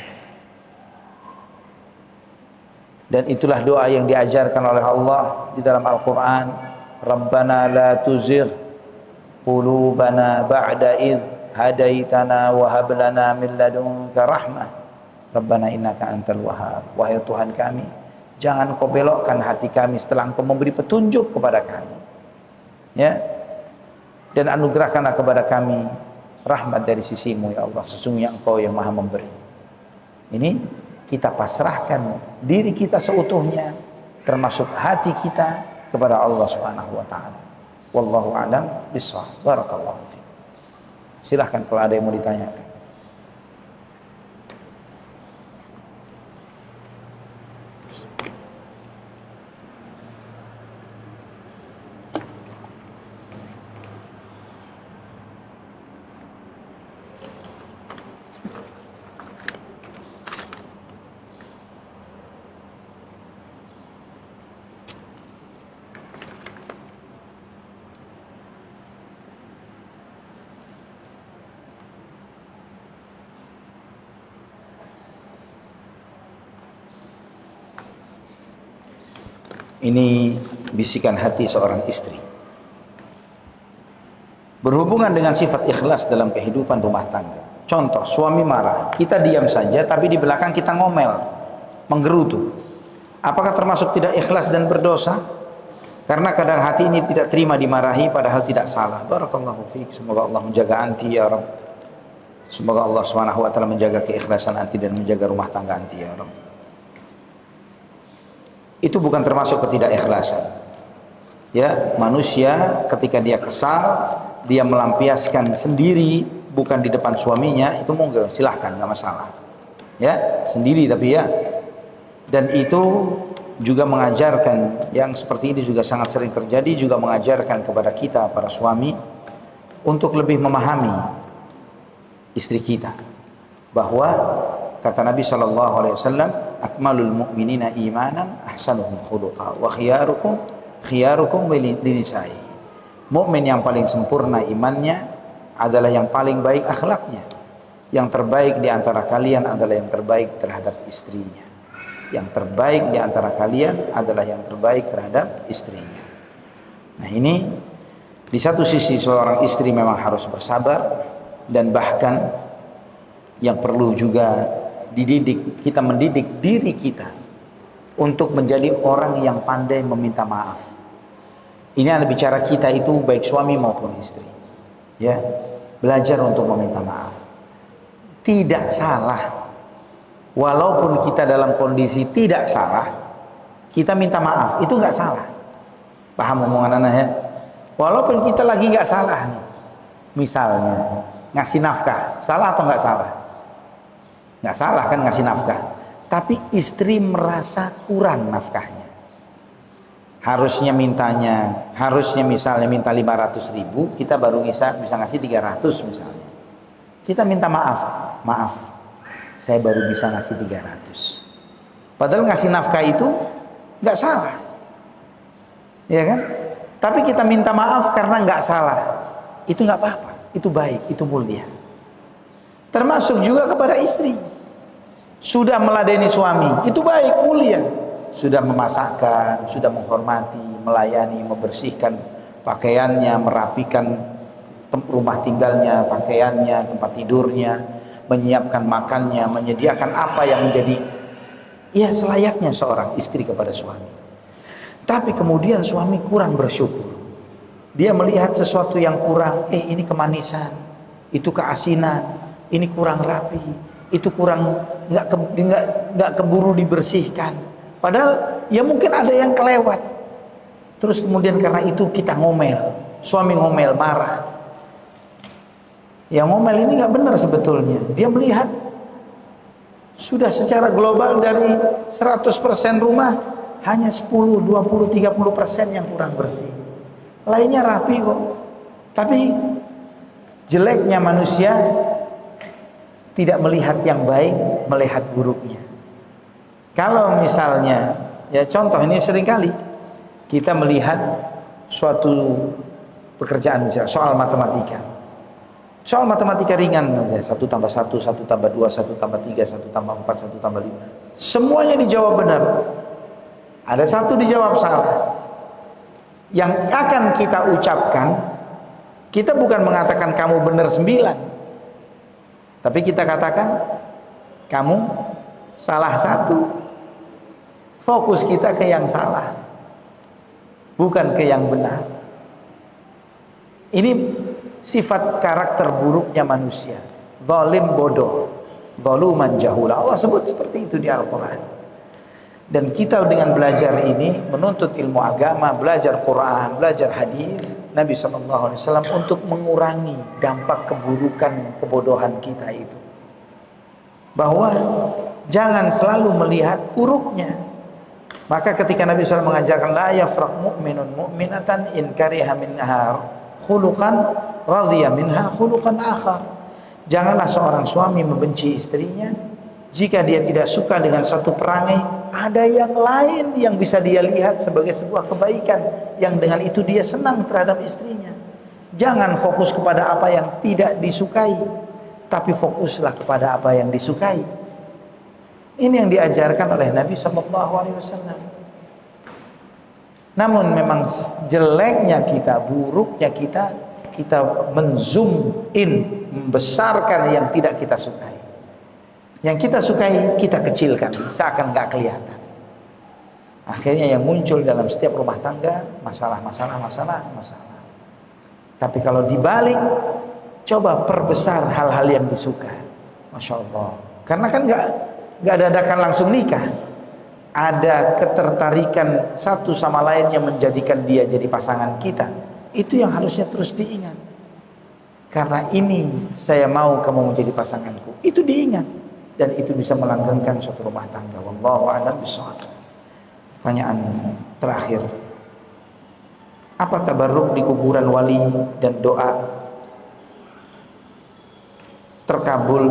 Dan itulah doa yang diajarkan oleh Allah di dalam Al-Quran. Rabbana la tuzigh qulubana ba'da idh hadaitana wa hab lana min ladunka rahmah. Rabbana innaka antal wahhab. Wahai Tuhan kami, jangan kau belokkan hati kami setelah Engkau memberi petunjuk kepada kami. Ya. Dan anugerahkanlah kepada kami rahmat dari sisimu ya Allah. Sesungguhnya Engkau yang Maha memberi. Ini kita pasrahkan diri kita seutuhnya, termasuk hati kita, kepada Allah Subhanahu wa taala. Wallahu a'lam bishawab. Barakallahu fiikum. Silahkan kalau ada yang mau ditanyakan. Ini bisikan hati seorang istri. Berhubungan dengan sifat ikhlas dalam kehidupan rumah tangga. Contoh, suami marah, kita diam saja tapi di belakang kita ngomel, menggerutu. Apakah termasuk tidak ikhlas dan berdosa? Karena kadang hati ini tidak terima dimarahi padahal tidak salah. Barakallahu fiik. Semoga Allah menjaga anti ya Rabb. Semoga Allah Subhanahu wa taala menjaga keikhlasan anti dan menjaga rumah tangga anti ya Rabb. Itu bukan termasuk ketidakikhlasan. Ya, manusia ketika dia kesal, dia melampiaskan sendiri, bukan di depan suaminya, itu monggo silahkan, nggak masalah. Ya, sendiri tapi ya. Dan itu juga mengajarkan, yang seperti ini juga sangat sering terjadi, juga mengajarkan kepada kita para suami untuk lebih memahami istri kita, bahwa kata Nabi SAW, akmalul mu'minina imanan ahsanuhum khuluqa wa khiyarukum linisai. Mukmin yang paling sempurna imannya adalah yang paling baik akhlaknya. Yang terbaik di antara kalian adalah yang terbaik terhadap istrinya. Yang terbaik di antara kalian adalah yang terbaik terhadap istrinya. Nah, ini di satu sisi seorang istri memang harus bersabar, dan bahkan yang perlu juga dididik, kita mendidik diri kita untuk menjadi orang yang pandai meminta maaf. Ini adalah bicara kita itu baik suami maupun istri. Ya, belajar untuk meminta maaf. Tidak salah. Walaupun kita dalam kondisi tidak salah, kita minta maaf, itu nggak salah. Paham omongan anak ya? Walaupun kita lagi nggak salah nih. Misalnya ngasih nafkah, salah atau nggak salah? Nggak salah kan ngasih nafkah. Tapi istri merasa kurang nafkahnya. Harusnya misalnya minta 500.000, kita baru bisa ngasih 300 misalnya. Kita minta maaf, saya baru bisa ngasih 300. Padahal ngasih nafkah itu nggak salah, ya kan? Tapi kita minta maaf karena nggak salah, itu nggak apa-apa, itu baik, itu mulia. Termasuk juga kepada istri, sudah meladeni suami, itu baik, mulia. Sudah memasakkan, sudah menghormati, melayani, membersihkan pakaiannya, merapikan rumah tinggalnya, pakaiannya, tempat tidurnya, menyiapkan makannya, menyediakan apa yang menjadi ya selayaknya seorang istri kepada suami. Tapi kemudian suami kurang bersyukur. Dia melihat sesuatu yang kurang, ini kemanisan, itu keasinan, ini kurang rapi, itu kurang nggak keburu dibersihkan. Padahal ya mungkin ada yang kelewat. Terus kemudian karena itu kita ngomel, suami ngomel, marah. Yang ngomel ini nggak benar sebetulnya. Dia melihat sudah secara global dari 100% rumah hanya 10, 20, 30% yang kurang bersih. Lainnya rapi kok. Tapi jeleknya manusia tidak melihat yang baik, melihat buruknya. Kalau misalnya, ya contoh ini seringkali kita melihat suatu pekerjaan, soal matematika. Soal matematika ringan saja, 1 tambah 1, 1 tambah 2, 1 tambah 3, 1 tambah 4, 1 tambah 5. Semuanya dijawab benar. Ada satu dijawab salah. Yang akan kita ucapkan, kita bukan mengatakan kamu benar 9. Tapi kita katakan kamu salah 1. Fokus kita ke yang salah, bukan ke yang benar. Ini sifat karakter buruknya manusia. Zalim bodoh, zaluman jahula. Allah sebut seperti itu di Al-Quran. Dan kita dengan belajar ini, menuntut ilmu agama, belajar Quran, belajar hadis Nabi SAW untuk mengurangi dampak keburukan kebodohan kita itu. Bahwa jangan selalu melihat buruknya. Maka ketika Nabi SAW mengajarkan la yafraq mu'minun mu'minatan in kariha minha khuluqan radhiya minha khuluqan akhar. Janganlah seorang suami membenci istrinya jika dia tidak suka dengan satu perangai, ada yang lain yang bisa dia lihat sebagai sebuah kebaikan yang dengan itu dia senang terhadap istrinya. Jangan fokus kepada apa yang tidak disukai, tapi fokuslah kepada apa yang disukai. Ini yang diajarkan oleh Nabi SAW. Namun memang jeleknya kita, buruknya kita menzoom in, membesarkan yang tidak kita sukai. Yang kita sukai kita kecilkan, seakan nggak kelihatan. Akhirnya yang muncul dalam setiap rumah tangga masalah. Tapi kalau dibalik, coba perbesar hal-hal yang disuka, masya Allah. Karena kan nggak dadakan langsung nikah. Ada ketertarikan satu sama lain yang menjadikan dia jadi pasangan kita. Itu yang harusnya terus diingat. Karena ini saya mau kamu menjadi pasanganku. Itu diingat. Dan itu bisa melanggengkan suatu rumah tangga. Wallahu a'lam bishawab. Pertanyaan terakhir. Apa tabarruk di kuburan wali dan doa terkabul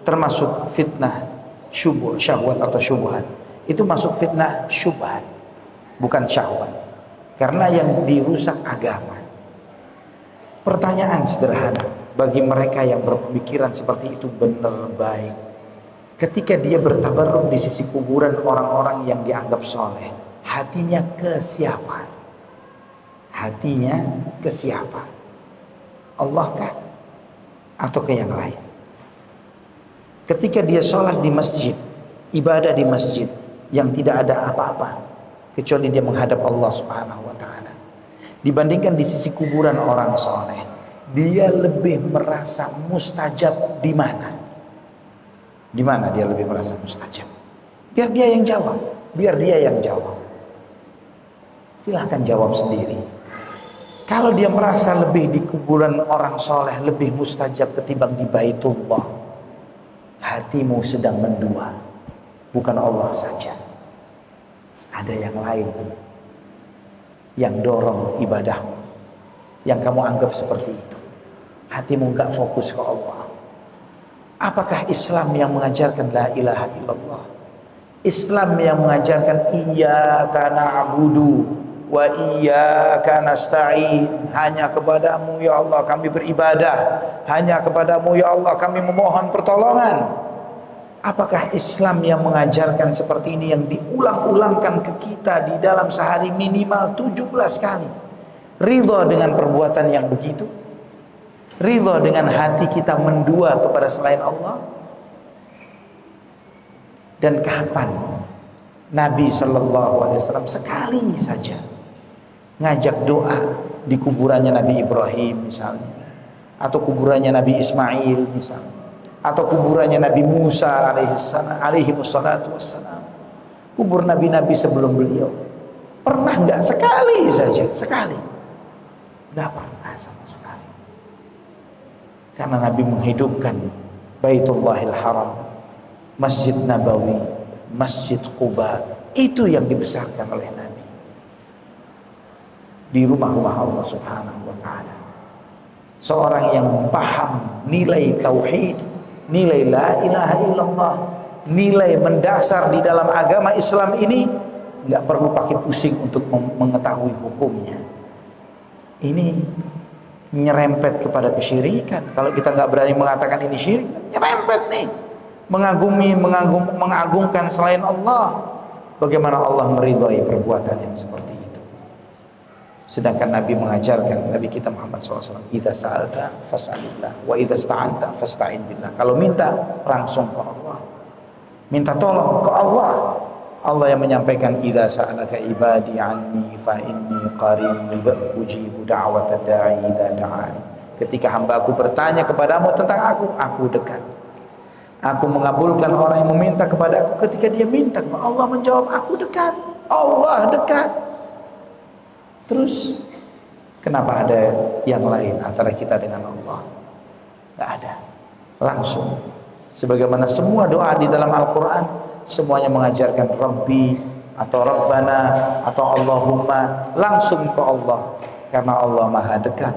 termasuk fitnah syahwat atau syubhat? Itu masuk fitnah syubhat, bukan syahwat. Karena yang dirusak agama. Pertanyaan sederhana bagi mereka yang berpemikiran seperti itu benar baik. Ketika dia bertabarruk di sisi kuburan orang-orang yang dianggap soleh, hatinya ke siapa? Hatinya ke siapa? Allah kah? Atau ke yang lain? Ketika dia sholat di masjid, ibadah di masjid yang tidak ada apa-apa kecuali dia menghadap Allah Subhanahu wa ta'ala, dibandingkan di sisi kuburan orang soleh, dia lebih merasa mustajab di mana? Di mana dia lebih merasa mustajab? Biar dia yang jawab. Biar dia yang jawab. Silahkan jawab sendiri. Kalau dia merasa lebih di kuburan orang soleh lebih mustajab ketimbang di Baitullah, hatimu sedang mendua. Bukan Allah saja. Ada yang lain yang dorong ibadahmu, yang kamu anggap seperti itu. Hatimu gak fokus ke Allah. Apakah Islam yang mengajarkan la ilaha illallah? Islam yang mengajarkan iyyaka na'budu wa iyyaka nasta'in, hanya kepadamu ya Allah kami beribadah, hanya kepadamu ya Allah kami memohon pertolongan. Apakah Islam yang mengajarkan seperti ini, yang diulang-ulangkan ke kita di dalam sehari minimal 17 kali? Ridha dengan perbuatan yang begitu? Ridha dengan hati kita mendua kepada selain Allah? Dan kapan Nabi SAW sekali saja ngajak doa di kuburannya Nabi Ibrahim misalnya, atau kuburannya Nabi Ismail misalnya, atau kuburannya Nabi Musa alaihi wassalatu wassalam, kubur nabi-nabi sebelum beliau? Pernah nggak? Sekali saja, sekali. Nggak pernah sama sekali. Karena Nabi menghidupkan Baitullahil Haram, Masjid Nabawi, Masjid Quba, itu yang dibesarkan oleh Nabi di rumah-rumah Allah Subhanahu wa ta'ala. Seorang yang paham nilai tauhid, nilai la ilaha illallah, nilai mendasar di dalam agama Islam ini, nggak perlu pakai pusing untuk mengetahui hukumnya. Ini nyerempet kepada kesyirikan. Kalau kita nggak berani mengatakan ini syirik, nyerempet nih. Mengagungkan selain Allah. Bagaimana Allah meridhai perbuatan yang seperti itu? Sedangkan Nabi mengajarkan, Nabi kita Muhammad SAW, idza sa'alta fas'alillah wa idza sta'anta fasta'in billah. Kalau minta langsung ke Allah, minta tolong ke Allah. Allah yang menyampaikan, idza sa'alaka ibadi anni fa inni qarib ujibu da'watad da'i idza da'an. Ketika hamba-Ku bertanya kepadamu tentang aku dekat. Aku mengabulkan orang yang meminta kepada Aku ketika dia minta. Allah menjawab, aku dekat. Allah dekat. Terus kenapa ada yang lain antara kita dengan Allah? Tidak ada. Langsung. Sebagaimana semua doa di dalam Al-Quran, semuanya mengajarkan Rabbi atau Rabbana atau Allahumma, langsung ke Allah. Karena Allah maha dekat,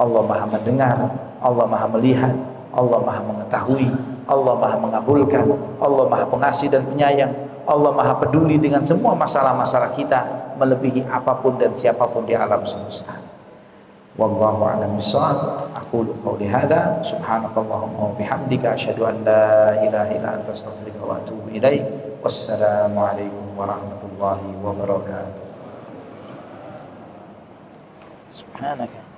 Allah maha mendengar, Allah maha melihat, Allah maha mengetahui, Allah maha mengabulkan, Allah maha pengasih dan penyayang, Allah maha peduli dengan semua masalah-masalah kita, melebihi apapun dan siapapun di alam semesta. Wallahu a'lam bishawab. Aqulu qawli hadza, subhanakallahumma wa bihamdika, asyhadu an la ilaha illa anta, astaghfiruka wa atubu ilaik. Wassalamu alaikum warahmatullahi wabarakatuh. Subhanaka.